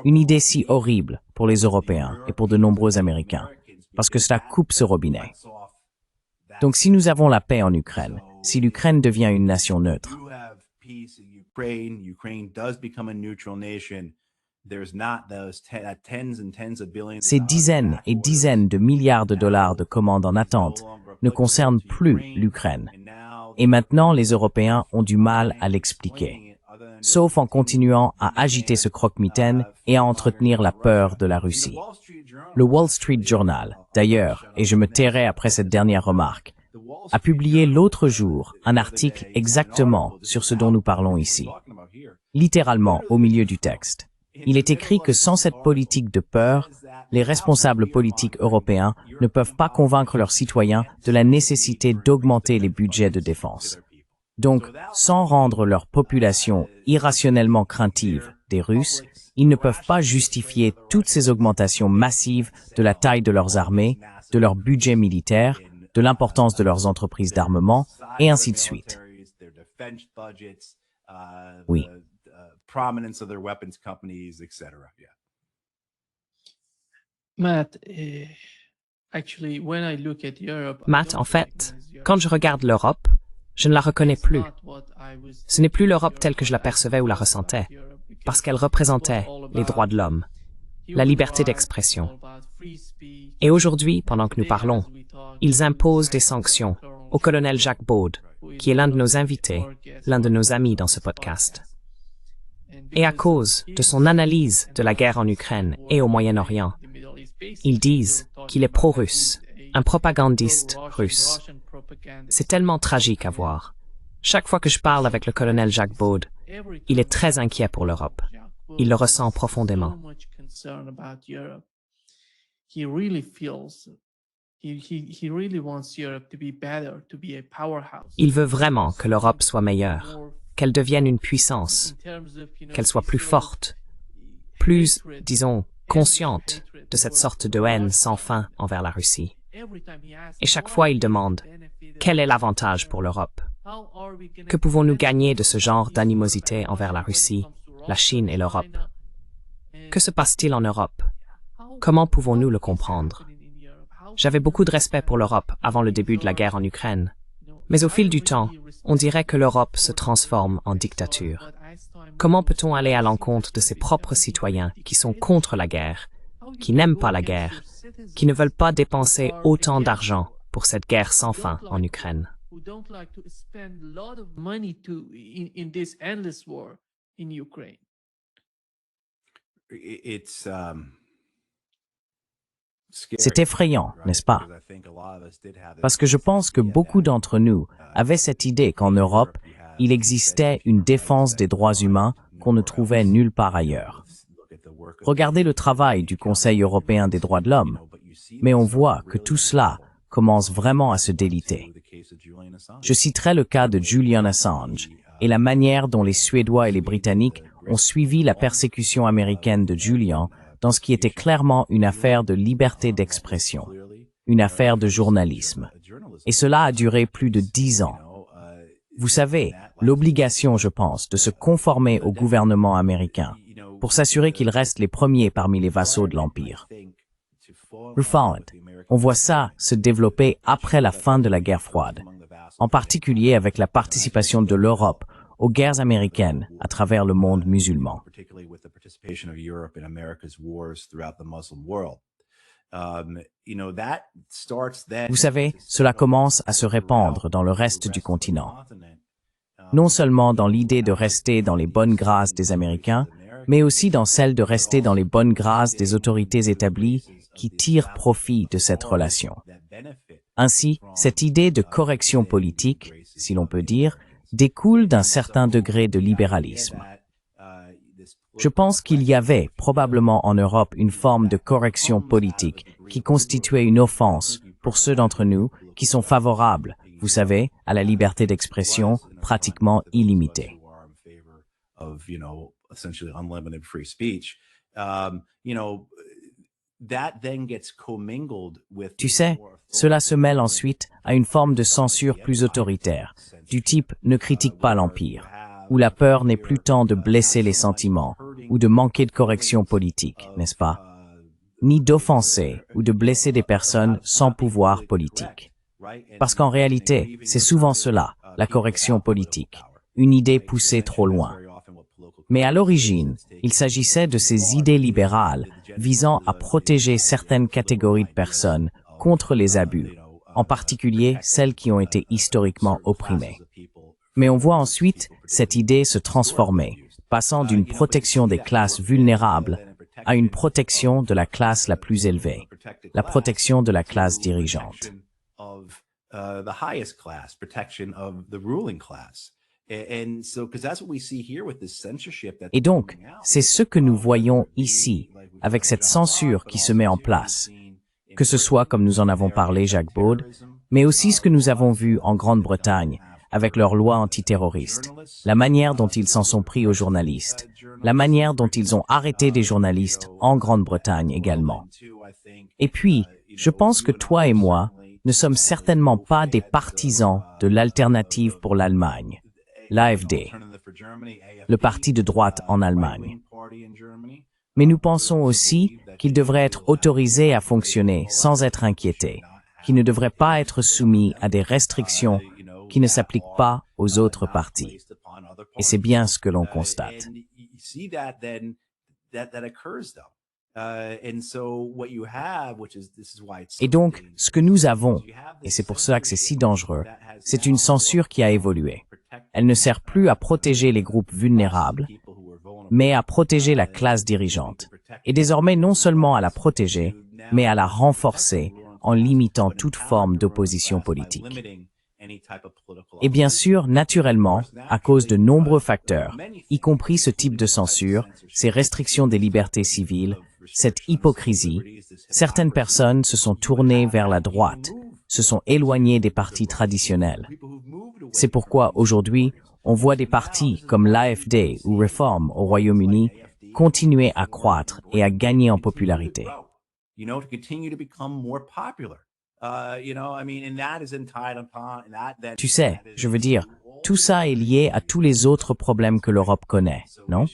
idée si horrible pour les Européens et pour de nombreux Américains, parce que cela coupe ce robinet. Donc si nous avons la paix en Ukraine, si l'Ukraine devient une nation neutre, Ces dizaines et dizaines de milliards de dollars de commandes en attente ne concernent plus l'Ukraine. Et maintenant, les Européens ont du mal à l'expliquer, sauf en continuant à agiter ce croque-mitaine et à entretenir la peur de la Russie. Le Wall Street Journal, d'ailleurs, et je me tairai après cette dernière remarque, a publié l'autre jour un article exactement sur ce dont nous parlons ici, littéralement au milieu du texte. Il est écrit que sans cette politique de peur, les responsables politiques européens ne peuvent pas convaincre leurs citoyens de la nécessité d'augmenter les budgets de défense. Donc, sans rendre leur population irrationnellement craintive des Russes, ils ne peuvent pas justifier toutes ces augmentations massives de la taille de leurs armées, de leur budget militaire, de l'importance de leurs entreprises d'armement, et ainsi de suite. Oui. Matt, en fait, quand je regarde l'Europe, je ne la reconnais plus. Ce n'est plus l'Europe telle que je l'apercevais ou la ressentais, parce qu'elle représentait les droits de l'homme, la liberté d'expression. Et aujourd'hui, pendant que nous parlons, ils imposent des sanctions au colonel Jacques Baud, qui est l'un de nos invités, l'un de nos amis dans ce podcast. Et à cause de son analyse de la guerre en Ukraine et au Moyen-Orient, ils disent qu'il est pro-russe, un propagandiste russe. C'est tellement tragique à voir. Chaque fois que je parle avec le colonel Jacques Baud, il est très inquiet pour l'Europe. Il le ressent profondément. Il veut vraiment que l'Europe soit meilleure, qu'elle devienne une puissance, qu'elle soit plus forte, plus, disons, consciente de cette sorte de haine sans fin envers la Russie. Et chaque fois, il demande « Quel est l'avantage pour l'Europe? Que pouvons-nous gagner de ce genre d'animosité envers la Russie, la Chine et l'Europe? Que se passe-t-il en Europe? Comment pouvons-nous le comprendre? » J'avais beaucoup de respect pour l'Europe avant le début de la guerre en Ukraine. Mais au fil du temps, on dirait que l'Europe se transforme en dictature. Comment peut-on aller à l'encontre de ses propres citoyens qui sont contre la guerre, qui n'aiment pas la guerre, qui ne veulent pas dépenser autant d'argent pour cette guerre sans fin en Ukraine? C'est effrayant, n'est-ce pas? Parce que je pense que beaucoup d'entre nous avaient cette idée qu'en Europe, il existait une défense des droits humains qu'on ne trouvait nulle part ailleurs. Regardez le travail du Conseil européen des droits de l'homme, mais on voit que tout cela commence vraiment à se déliter. Je citerai le cas de Julian Assange et la manière dont les Suédois et les Britanniques ont suivi la persécution américaine de Julian dans ce qui était clairement une affaire de liberté d'expression, une affaire de journalisme. Et cela a duré plus de 10 ans. Vous savez, l'obligation, je pense, de se conformer au gouvernement américain pour s'assurer qu'ils restent les premiers parmi les vassaux de l'Empire. On voit ça se développer après la fin de la guerre froide, en particulier avec la participation de l'Europe aux guerres américaines à travers le monde musulman. Vous savez, cela commence à se répandre dans le reste du continent. Non seulement dans l'idée de rester dans les bonnes grâces des Américains, mais aussi dans celle de rester dans les bonnes grâces des autorités établies qui tirent profit de cette relation. Ainsi, cette idée de correction politique, si l'on peut dire, découle d'un certain degré de libéralisme. Je pense qu'il y avait probablement en Europe une forme de correction politique qui constituait une offense pour ceux d'entre nous qui sont favorables, vous savez, à la liberté d'expression pratiquement illimitée. Tu sais, cela se mêle ensuite à une forme de censure plus autoritaire, du type « ne critique pas l'Empire », où la peur n'est plus tant de blesser les sentiments ou de manquer de correction politique, n'est-ce pas? Ni d'offenser ou de blesser des personnes sans pouvoir politique. Parce qu'en réalité, c'est souvent cela, la correction politique, une idée poussée trop loin. Mais à l'origine, Il s'agissait de ces idées libérales visant à protéger certaines catégories de personnes contre les abus, en particulier celles qui ont été historiquement opprimées. Mais on voit ensuite cette idée se transformer, passant d'une protection des classes vulnérables à une protection de la classe la plus élevée, la protection de la classe dirigeante. Et donc, c'est ce que nous voyons ici, avec cette censure qui se met en place, que ce soit, comme nous en avons parlé, Jacques Baud, mais aussi ce que nous avons vu en Grande-Bretagne, avec leurs lois antiterroristes, la manière dont ils s'en sont pris aux journalistes, la manière dont ils ont arrêté des journalistes en Grande-Bretagne également. Et puis, je pense que toi et moi ne sommes certainement pas des partisans de l'alternative pour l'Allemagne, l'AfD, le parti de droite en Allemagne. Mais nous pensons aussi qu'il devrait être autorisé à fonctionner sans être inquiété, qu'il ne devrait pas être soumis à des restrictions qui ne s'appliquent pas aux autres partis. Et c'est bien ce que l'on constate. Et donc, ce que nous avons, et c'est pour cela que c'est si dangereux, c'est une censure qui a évolué. Elle ne sert plus à protéger les groupes vulnérables, mais à protéger la classe dirigeante. Et désormais, non seulement à la protéger, mais à la renforcer en limitant toute forme d'opposition politique. Et bien sûr, naturellement, à cause de nombreux facteurs, y compris ce type de censure, ces restrictions des libertés civiles, cette hypocrisie, certaines personnes se sont tournées vers la droite, se sont éloignées des partis traditionnels. C'est pourquoi aujourd'hui, on voit des partis comme l'AfD ou Reform au Royaume-Uni continuer à croître et à gagner en popularité. Tu sais, je veux dire, tout ça est lié à tous les autres problèmes que l'Europe connaît, non?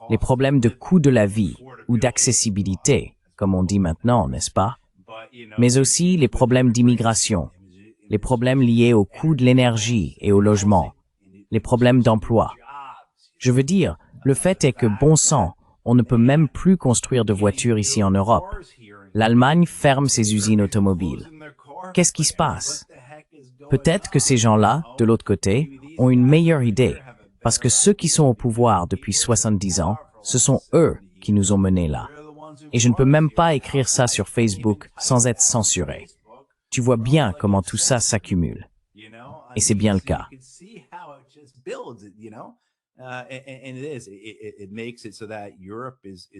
Les problèmes de coût de la vie ou d'accessibilité, comme on dit maintenant, n'est-ce pas? Mais aussi les problèmes d'immigration, les problèmes liés au coût de l'énergie et au logement, les problèmes d'emploi. Je veux dire, le fait est que, bon sang, on ne peut même plus construire de voitures ici en Europe. L'Allemagne ferme ses usines automobiles. Qu'est-ce qui se passe? Peut-être que ces gens-là, de l'autre côté, ont une meilleure idée, parce que ceux qui sont au pouvoir depuis 70 ans, ce sont eux qui nous ont menés là. Et je ne peux même pas écrire ça sur Facebook sans être censuré. Tu vois bien comment tout ça s'accumule. Et c'est bien le cas.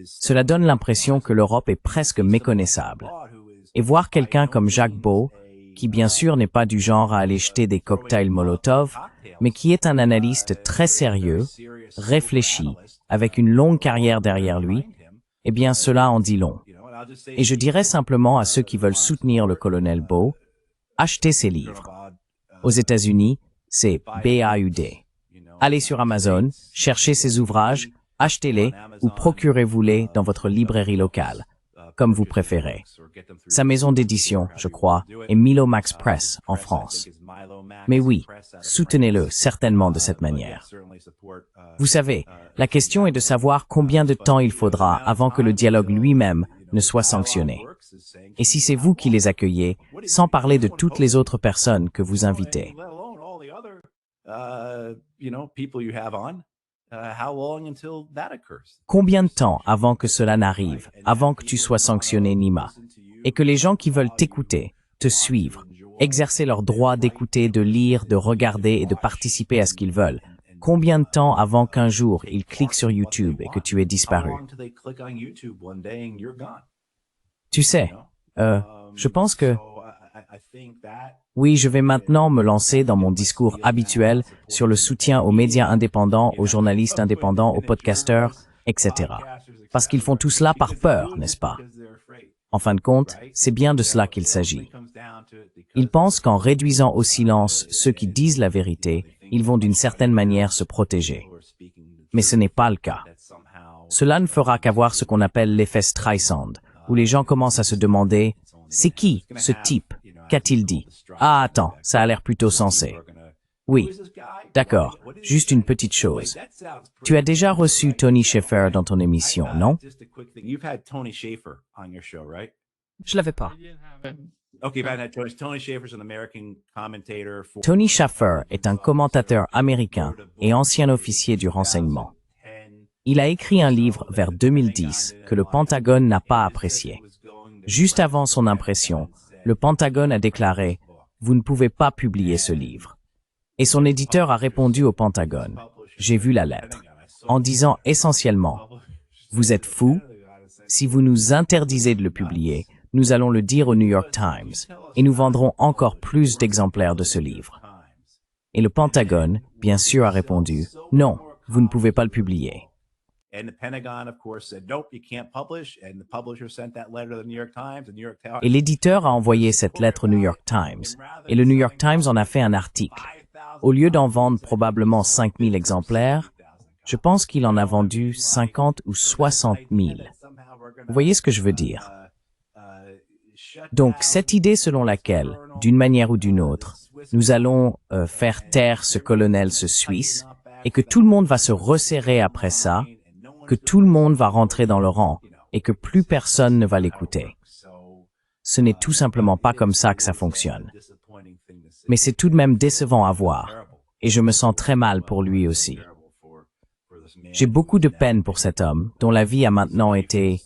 Cela donne l'impression que l'Europe est presque méconnaissable. Et voir quelqu'un comme Jacques Baud, qui bien sûr n'est pas du genre à aller jeter des cocktails Molotov, mais qui est un analyste très sérieux, réfléchi, avec une longue carrière derrière lui, eh bien cela en dit long. Et je dirais simplement à ceux qui veulent soutenir le colonel Baud, achetez ses livres. Aux États-Unis, c'est B-A-U-D. Allez sur Amazon, cherchez ses ouvrages, achetez-les ou procurez-vous-les dans votre librairie locale, comme vous préférez. Sa maison d'édition, je crois, est Milo Max Press en France. Mais oui, soutenez-le certainement de cette manière. Vous savez, la question est de savoir combien de temps il faudra avant que le dialogue lui-même ne soit sanctionné. Et si c'est vous qui les accueillez, sans parler de toutes les autres personnes que vous invitez. Combien de temps avant que cela n'arrive, avant que tu sois sanctionné, Nima, et que les gens qui veulent t'écouter, te suivre, exercer leur droit d'écouter, de lire, de regarder et de participer à ce qu'ils veulent, combien de temps avant qu'un jour ils cliquent sur YouTube et que tu aies disparu? Tu sais, je pense que... Oui, je vais maintenant me lancer dans mon discours habituel sur le soutien aux médias indépendants, aux journalistes indépendants, aux podcasteurs, etc. Parce qu'ils font tout cela par peur, n'est-ce pas? En fin de compte, c'est bien de cela qu'il s'agit. Ils pensent qu'en réduisant au silence ceux qui disent la vérité, ils vont d'une certaine manière se protéger. Mais ce n'est pas le cas. Cela ne fera qu'avoir ce qu'on appelle l'effet Streisand, où les gens commencent à se demander « C'est qui, ce type? Qu'a-t-il dit? Ah, attends, ça a l'air plutôt sensé. » Oui. D'accord. Juste une petite chose. Tu as déjà reçu Tony Shaffer dans ton émission, non? You've had Tony Shaffer on your show, right? Je l'avais pas. Okay, you've had Tony Shaffer's an American commentator for Tony Shaffer est un commentateur américain et ancien officier du renseignement. Il a écrit un livre vers 2010 que le Pentagone n'a pas apprécié. Juste avant son impression, le Pentagone a déclaré « Vous ne pouvez pas publier ce livre ». Et son éditeur a répondu au Pentagone, j'ai vu la lettre, en disant essentiellement « Vous êtes fous? Si vous nous interdisez de le publier, nous allons le dire au New York Times et nous vendrons encore plus d'exemplaires de ce livre. » Et le Pentagone, bien sûr, a répondu « Non, vous ne pouvez pas le publier. » And the Pentagon, of course, said, nope, you can't publish. And the publisher sent that letter to the New York Times. The New York Times. Et l'éditeur a envoyé cette lettre au New York Times. Et le New York Times en a fait un article. Au lieu d'en vendre probablement 5000 exemplaires, je pense qu'il en a vendu 50 ou 60 000. Vous voyez ce que je veux dire? Donc, cette idée selon laquelle, d'une manière ou d'une autre, nous allons faire taire ce colonel, ce Suisse, et que tout le monde va se resserrer après ça, que tout le monde va rentrer dans le rang et que plus personne ne va l'écouter. Ce n'est tout simplement pas comme ça que ça fonctionne. Mais c'est tout de même décevant à voir, et je me sens très mal pour lui aussi. J'ai beaucoup de peine pour cet homme, dont la vie a maintenant été...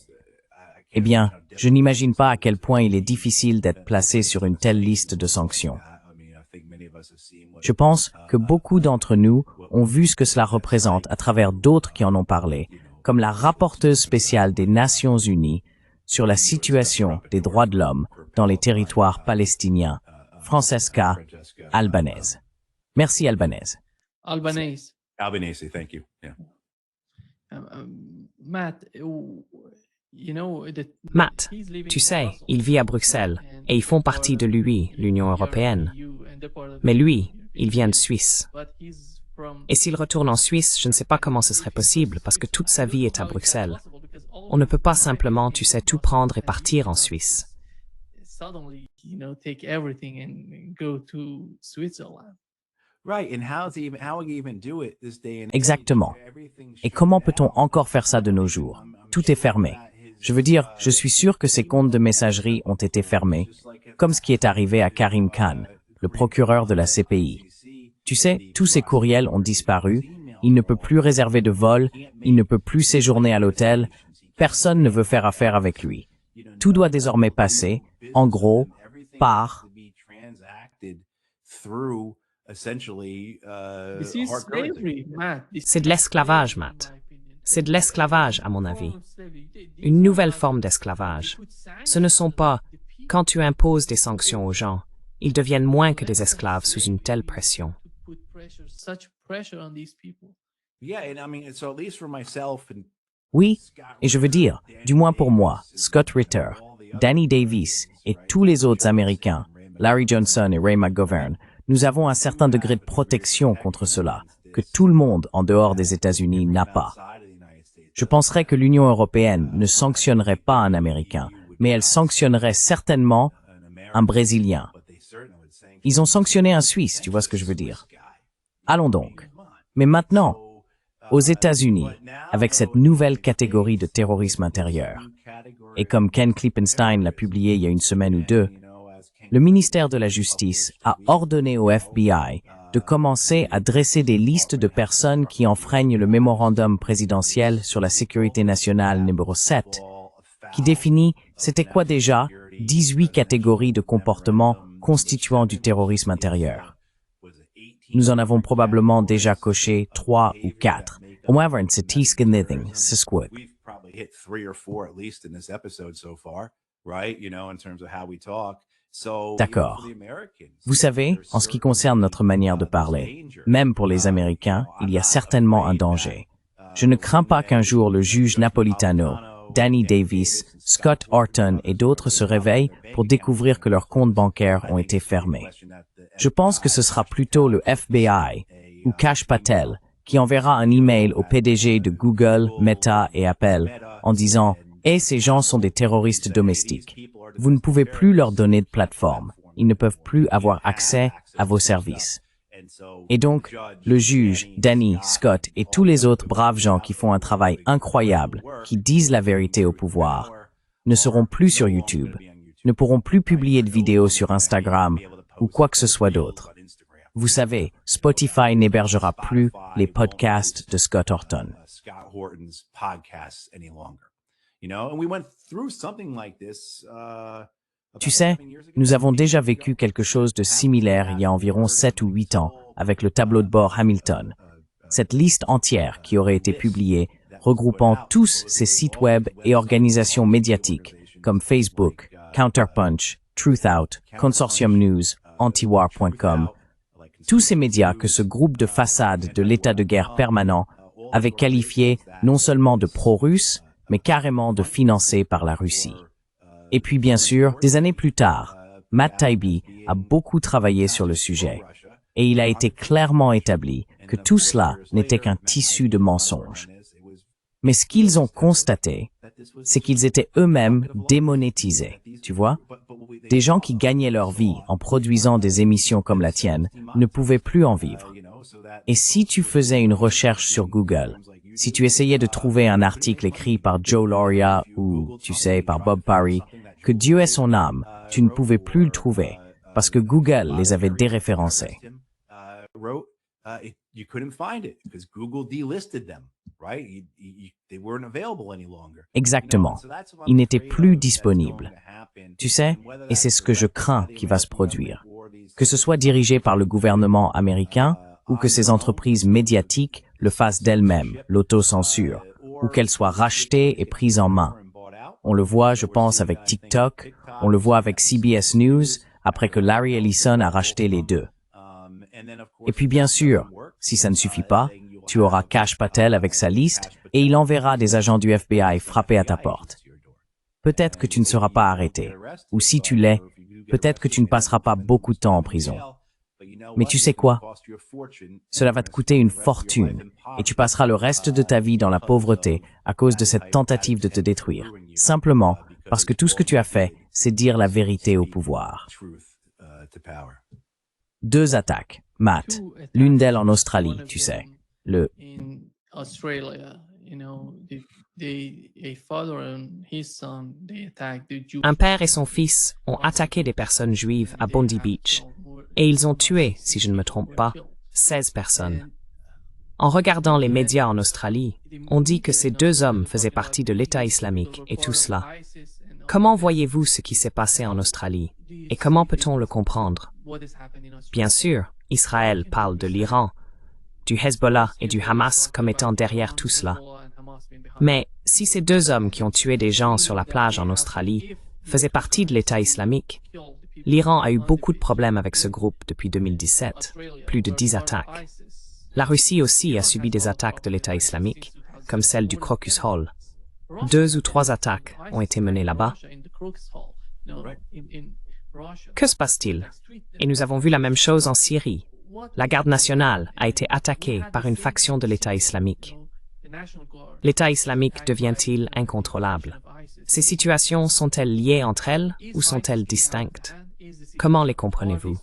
Eh bien, je n'imagine pas à quel point il est difficile d'être placé sur une telle liste de sanctions. Je pense que beaucoup d'entre nous ont vu ce que cela représente à travers d'autres qui en ont parlé, comme la rapporteuse spéciale des Nations Unies sur la situation des droits de l'homme dans les territoires palestiniens, Francesca Albanese. Merci Albanese. Albanese. Albanese, thank you. Yeah. Matt, Matt, tu sais, il vit à Bruxelles et ils font partie de l'Union européenne. Mais lui, il vient de Suisse. Et s'il retourne en Suisse, je ne sais pas comment ce serait possible parce que toute sa vie est à Bruxelles. On ne peut pas simplement, tu sais, tout prendre et partir en Suisse. Exactement. Et comment peut-on encore faire ça de nos jours? Tout est fermé. Je veux dire, je suis sûr que ces comptes de messagerie ont été fermés, comme ce qui est arrivé à Karim Khan, le procureur de la CPI. Tu sais, tous ces courriels ont disparu, il ne peut plus réserver de vol, il ne peut plus séjourner à l'hôtel, personne ne veut faire affaire avec lui. Tout doit désormais passer, en gros, par... C'est de l'esclavage, Matt. C'est de l'esclavage, à mon avis. Une nouvelle forme d'esclavage. Ce ne sont pas, quand tu imposes des sanctions aux gens, ils deviennent moins que des esclaves sous une telle pression. Oui, et je veux dire, du moins pour moi, Scott Ritter, Danny Davis et tous les autres Américains, Larry Johnson et Ray McGovern, nous avons un certain degré de protection contre cela, que tout le monde en dehors des États-Unis n'a pas. Je penserais que l'Union européenne ne sanctionnerait pas un Américain, mais elle sanctionnerait certainement un Brésilien. Ils ont sanctionné un Suisse, tu vois ce que je veux dire. Allons donc. Mais maintenant, aux États-Unis, avec cette nouvelle catégorie de terrorisme intérieur, et comme Ken Klippenstein l'a publié il y a une semaine ou deux, le ministère de la Justice a ordonné au FBI de commencer à dresser des listes de personnes qui enfreignent le mémorandum présidentiel sur la sécurité nationale numéro 7, qui définit, c'était quoi déjà, 18 catégories de comportements constituant du terrorisme intérieur. Nous en avons probablement déjà coché 3 ou 4. However, c'est tiskenithing, c'est squid. D'accord. Vous savez, en ce qui concerne notre manière de parler, même pour les Américains, il y a certainement un danger. Je ne crains pas qu'un jour le juge Napolitano, Danny Davis, Scott Horton et d'autres se réveillent pour découvrir que leurs comptes bancaires ont été fermés. Je pense que ce sera plutôt le FBI ou Kash Patel qui enverra un email au PDG de Google, Meta et Apple en disant « Eh, ces gens sont des terroristes domestiques. Vous ne pouvez plus leur donner de plateforme. Ils ne peuvent plus avoir accès à vos services. » Et donc, le juge, Danny, Scott et tous les autres braves gens qui font un travail incroyable, qui disent la vérité au pouvoir, ne seront plus sur YouTube, ne pourront plus publier de vidéos sur Instagram ou quoi que ce soit d'autre. Vous savez, Spotify n'hébergera plus les podcasts de Scott Horton. Tu sais, nous avons déjà vécu quelque chose de similaire il y a environ 7 ou 8 ans avec le tableau de bord Hamilton. Cette liste entière qui aurait été publiée regroupant tous ces sites web et organisations médiatiques comme Facebook, Counterpunch, Truthout, Consortium News, Antiwar.com, tous ces médias que ce groupe de façade de l'état de guerre permanent avait qualifiés non seulement de pro-russes, mais carrément de financés par la Russie. Et puis bien sûr, des années plus tard, Matt Taibbi a beaucoup travaillé sur le sujet, et il a été clairement établi que tout cela n'était qu'un tissu de mensonges. Mais ce qu'ils ont constaté, c'est qu'ils étaient eux-mêmes démonétisés, tu vois? Des gens qui gagnaient leur vie en produisant des émissions comme la tienne ne pouvaient plus en vivre. Et si tu faisais une recherche sur Google, si tu essayais de trouver un article écrit par Joe Lauria ou, tu sais, par Bob Parry, que Dieu ait son âme, tu ne pouvais plus le trouver parce que Google les avait déréférencés. Exactement. Ils n'étaient plus disponibles. Tu sais, et c'est ce que je crains qui va se produire. Que ce soit dirigé par le gouvernement américain ou que ces entreprises médiatiques le fassent d'elles-mêmes, l'autocensure, ou qu'elles soient rachetées et prises en main. On le voit, je pense, avec TikTok, on le voit avec CBS News, après que Larry Ellison a racheté les deux. Et puis bien sûr, si ça ne suffit pas, tu auras Kash Patel avec sa liste et il enverra des agents du FBI frapper à ta porte. Peut-être que tu ne seras pas arrêté, ou si tu l'es, peut-être que tu ne passeras pas beaucoup de temps en prison. Mais tu sais quoi? Cela va te coûter une fortune et tu passeras le reste de ta vie dans la pauvreté à cause de cette tentative de te détruire, simplement parce que tout ce que tu as fait, c'est dire la vérité au pouvoir. 2 attaques, Matt, l'une d'elles en Australie, tu sais, Un père et son fils ont attaqué des personnes juives à Bondi Beach et ils ont tué, si je ne me trompe pas, 16 personnes. En regardant les médias en Australie, on dit que ces 2 hommes faisaient partie de l'État islamique et tout cela. Comment voyez-vous ce qui s'est passé en Australie et comment peut-on le comprendre? Bien sûr, Israël parle de l'Iran, du Hezbollah et du Hamas comme étant derrière tout cela. Mais si ces 2 hommes qui ont tué des gens sur la plage en Australie faisaient partie de l'État islamique, l'Iran a eu beaucoup de problèmes avec ce groupe depuis 2017, plus de 10 attaques. La Russie aussi a subi des attaques de l'État islamique, comme celle du Crocus Hall. 2 ou 3 attaques ont été menées là-bas. Que se passe-t-il? Et nous avons vu la même chose en Syrie. La garde nationale a été attaquée par une faction de l'État islamique. L'État islamique devient-il incontrôlable? Ces situations sont-elles liées entre elles ou sont-elles distinctes? Comment les comprenez-vous?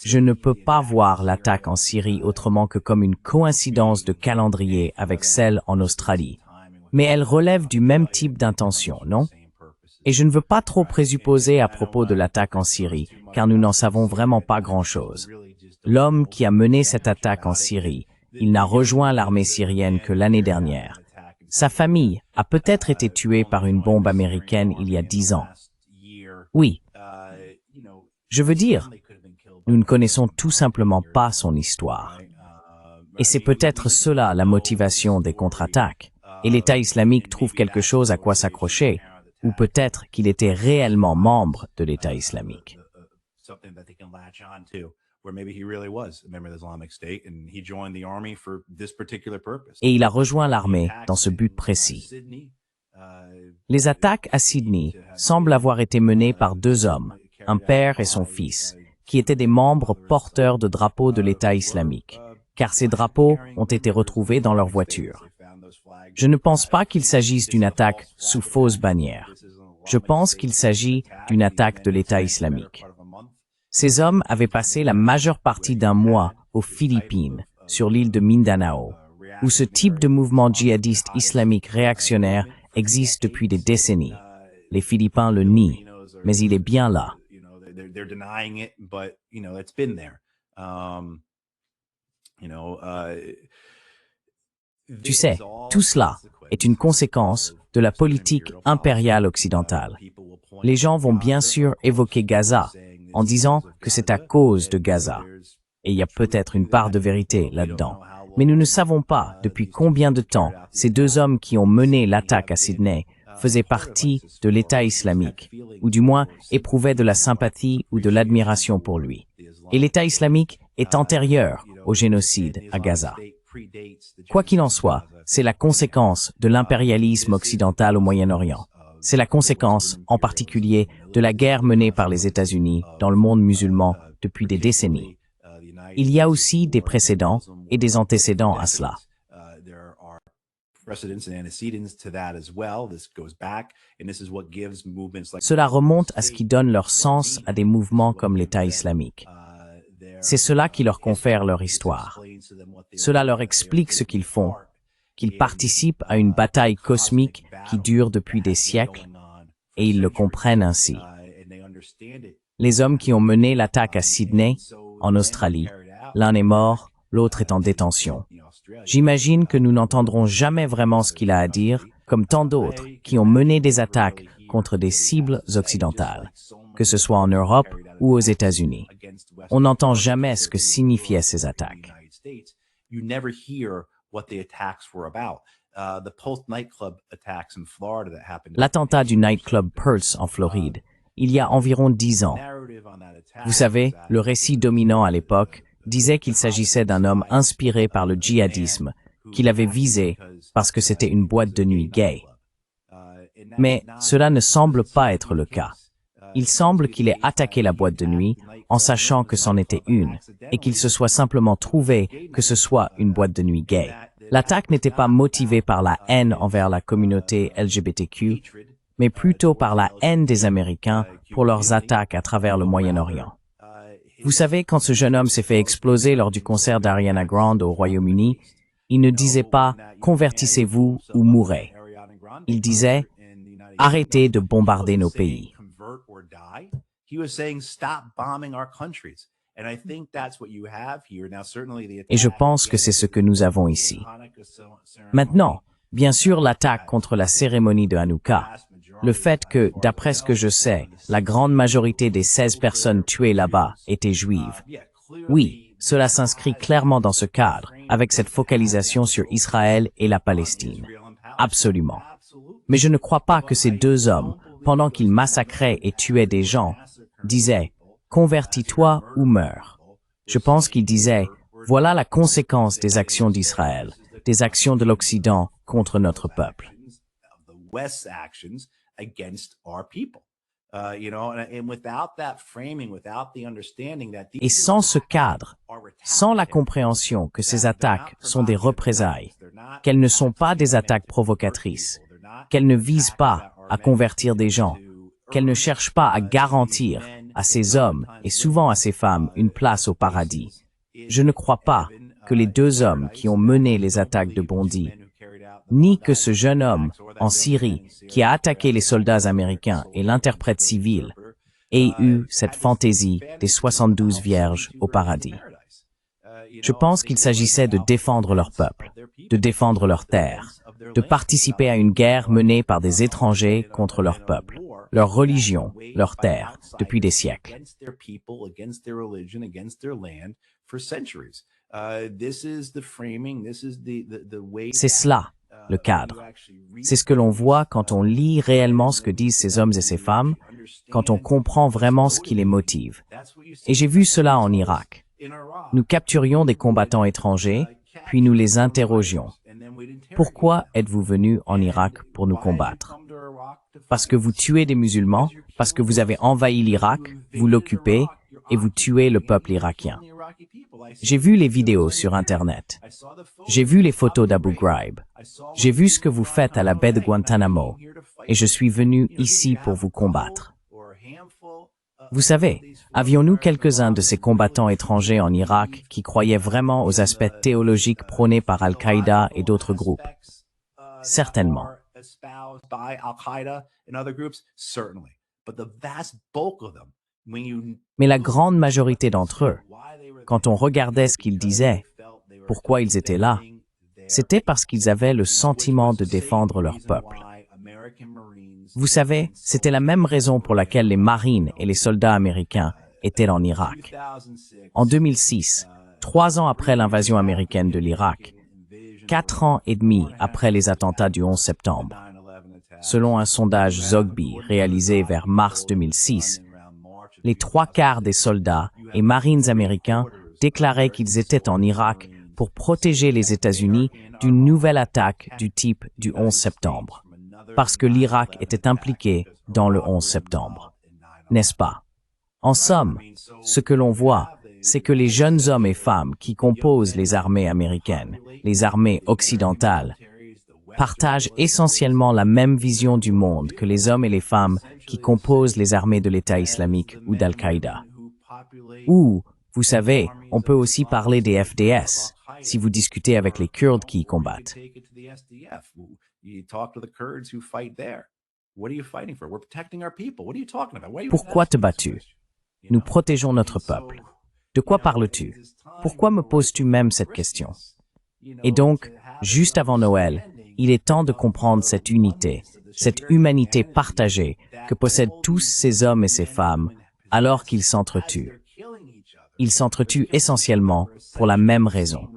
Je ne peux pas voir l'attaque en Syrie autrement que comme une coïncidence de calendrier avec celle en Australie. Mais elle relève du même type d'intention, non? Et je ne veux pas trop présupposer à propos de l'attaque en Syrie, car nous n'en savons vraiment pas grand-chose. L'homme qui a mené cette attaque en Syrie, il n'a rejoint l'armée syrienne que l'année dernière. Sa famille a peut-être été tuée par une bombe américaine il y a 10 ans. Oui. Je veux dire, nous ne connaissons tout simplement pas son histoire. Et c'est peut-être cela la motivation des contre-attaques. Et l'État islamique trouve quelque chose à quoi s'accrocher, ou peut-être qu'il était réellement membre de l'État islamique. Et il a rejoint l'armée dans ce but précis. Les attaques à Sydney semblent avoir été menées par 2 hommes, un père et son fils, qui étaient des membres porteurs de drapeaux de l'État islamique, car ces drapeaux ont été retrouvés dans leur voiture. Je ne pense pas qu'il s'agisse d'une attaque sous fausse bannière. Je pense qu'il s'agit d'une attaque de l'État islamique. Ces hommes avaient passé la majeure partie d'un mois aux Philippines, sur l'île de Mindanao, où ce type de mouvement djihadiste islamique réactionnaire existe depuis des décennies. Les Philippins le nient, mais il est bien là. Tu sais, tout cela est une conséquence de la politique impériale occidentale. Les gens vont bien sûr évoquer Gaza en disant que c'est à cause de Gaza. Et il y a peut-être une part de vérité là-dedans. Mais nous ne savons pas depuis combien de temps ces deux hommes qui ont mené l'attaque à Sydney faisaient partie de l'État islamique, ou du moins éprouvaient de la sympathie ou de l'admiration pour lui. Et l'État islamique est antérieur au génocide à Gaza. Quoi qu'il en soit, c'est la conséquence de l'impérialisme occidental au Moyen-Orient. C'est la conséquence, en particulier, de la guerre menée par les États-Unis dans le monde musulman depuis des décennies. Il y a aussi des précédents et des antécédents à cela. Cela remonte à ce qui donne leur sens à des mouvements comme l'État islamique. C'est cela qui leur confère leur histoire. Cela leur explique ce qu'ils font, qu'ils participent à une bataille cosmique qui dure depuis des siècles, et ils le comprennent ainsi. Les hommes qui ont mené l'attaque à Sydney, en Australie, l'un est mort, l'autre est en détention. J'imagine que nous n'entendrons jamais vraiment ce qu'il a à dire, comme tant d'autres qui ont mené des attaques contre des cibles occidentales, que ce soit en Europe ou aux États-Unis. On n'entend jamais ce que signifiaient ces attaques. L'attentat du nightclub Pulse en Floride, il y a environ 10 ans. Vous savez, le récit dominant à l'époque disait qu'il s'agissait d'un homme inspiré par le djihadisme, qu'il avait visé parce que c'était une boîte de nuit gay. Mais cela ne semble pas être le cas. Il semble qu'il ait attaqué la boîte de nuit en sachant que c'en était une, et qu'il se soit simplement trouvé que ce soit une boîte de nuit gay. L'attaque n'était pas motivée par la haine envers la communauté LGBTQ, mais plutôt par la haine des Américains pour leurs attaques à travers le Moyen-Orient. Vous savez, quand ce jeune homme s'est fait exploser lors du concert d'Ariana Grande au Royaume-Uni, il ne disait pas « convertissez-vous ou mourrez ». Il disait « arrêtez de bombarder nos pays ». Et je pense que c'est ce que nous avons ici. Maintenant, bien sûr, l'attaque contre la cérémonie de Hanouka, le fait que, d'après ce que je sais, la grande majorité des 16 personnes tuées là-bas étaient juives. Oui, cela s'inscrit clairement dans ce cadre, avec cette focalisation sur Israël et la Palestine. Absolument. Mais je ne crois pas que ces deux hommes, pendant qu'ils massacraient et tuaient des gens, disaient « convertis-toi ou meurs ». Je pense qu'ils disaient « voilà la conséquence des actions d'Israël, des actions de l'Occident contre notre peuple ». Et sans ce cadre, sans la compréhension que ces attaques sont des représailles, qu'elles ne sont pas des attaques provocatrices, qu'elles ne visent pas à convertir des gens, qu'elles ne cherchent pas à garantir à ces hommes et souvent à ces femmes une place au paradis, je ne crois pas que les deux hommes qui ont mené les attaques de Bondy, ni que ce jeune homme en Syrie qui a attaqué les soldats américains et l'interprète civil aient eu cette fantaisie des 72 vierges au paradis. Je pense qu'il s'agissait de défendre leur peuple, de défendre leur terre, de participer à une guerre menée par des étrangers contre leur peuple, leur religion, leur terre, depuis des siècles. C'est cela, le cadre. C'est ce que l'on voit quand on lit réellement ce que disent ces hommes et ces femmes, quand on comprend vraiment ce qui les motive. Et j'ai vu cela en Irak. Nous capturions des combattants étrangers, puis nous les interrogions. Pourquoi êtes-vous venus en Irak pour nous combattre? Parce que vous tuez des musulmans, parce que vous avez envahi l'Irak, vous l'occupez, et vous tuez le peuple irakien. J'ai vu les vidéos sur Internet. J'ai vu les photos d'Abu Ghraib. J'ai vu ce que vous faites à la baie de Guantanamo. et je suis venu ici pour vous combattre. Vous savez, avions-nous quelques-uns de ces combattants étrangers en Irak qui croyaient vraiment aux aspects théologiques prônés par Al-Qaïda et d'autres groupes? Certainement. Mais la grande majorité d'entre eux, quand on regardait ce qu'ils disaient, pourquoi ils étaient là, c'était parce qu'ils avaient le sentiment de défendre leur peuple. Vous savez, c'était la même raison pour laquelle les Marines et les soldats américains étaient en Irak. En 2006, 3 ans après l'invasion américaine de l'Irak, 4 ans et demi après les attentats du 11 septembre, selon un sondage Zogby réalisé vers mars 2006, les 3/4 des soldats et marines américains déclaraient qu'ils étaient en Irak pour protéger les États-Unis d'une nouvelle attaque du type du 11 septembre, parce que l'Irak était impliqué dans le 11 septembre. N'est-ce pas? En somme, ce que l'on voit, c'est que les jeunes hommes et femmes qui composent les armées américaines, les armées occidentales, partagent essentiellement la même vision du monde que les hommes et les femmes qui composent les armées de l'État islamique ou d'Al-Qaïda. Ou, vous savez, on peut aussi parler des FDS, si vous discutez avec les Kurdes qui y combattent. Pourquoi te bats-tu? Nous protégeons notre peuple. De quoi parles-tu? Pourquoi me poses-tu même cette question? Et donc, juste avant Noël, il est temps de comprendre cette unité, cette humanité partagée que possèdent tous ces hommes et ces femmes alors qu'ils s'entretuent. Ils s'entretuent essentiellement pour la même raison.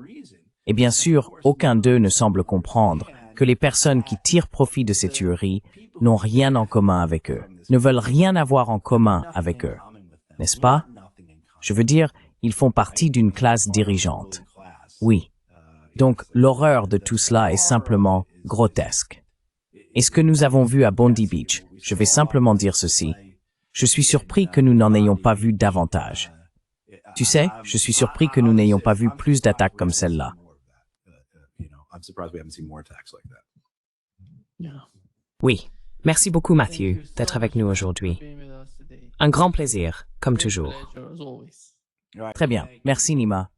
Et bien sûr, aucun d'eux ne semble comprendre que les personnes qui tirent profit de ces tueries n'ont rien en commun avec eux, ne veulent rien avoir en commun avec eux. N'est-ce pas? Je veux dire, ils font partie d'une classe dirigeante. Oui. Donc, l'horreur de tout cela est simplement grotesque. Et ce que nous avons vu à Bondi Beach, je vais simplement dire ceci. Je suis surpris que nous n'en ayons pas vu davantage. Tu sais, je suis surpris que nous n'ayons pas vu plus d'attaques comme celle-là. Oui, merci beaucoup Matthew d'être avec nous aujourd'hui. Un grand plaisir, comme toujours. Très bien, merci Nima.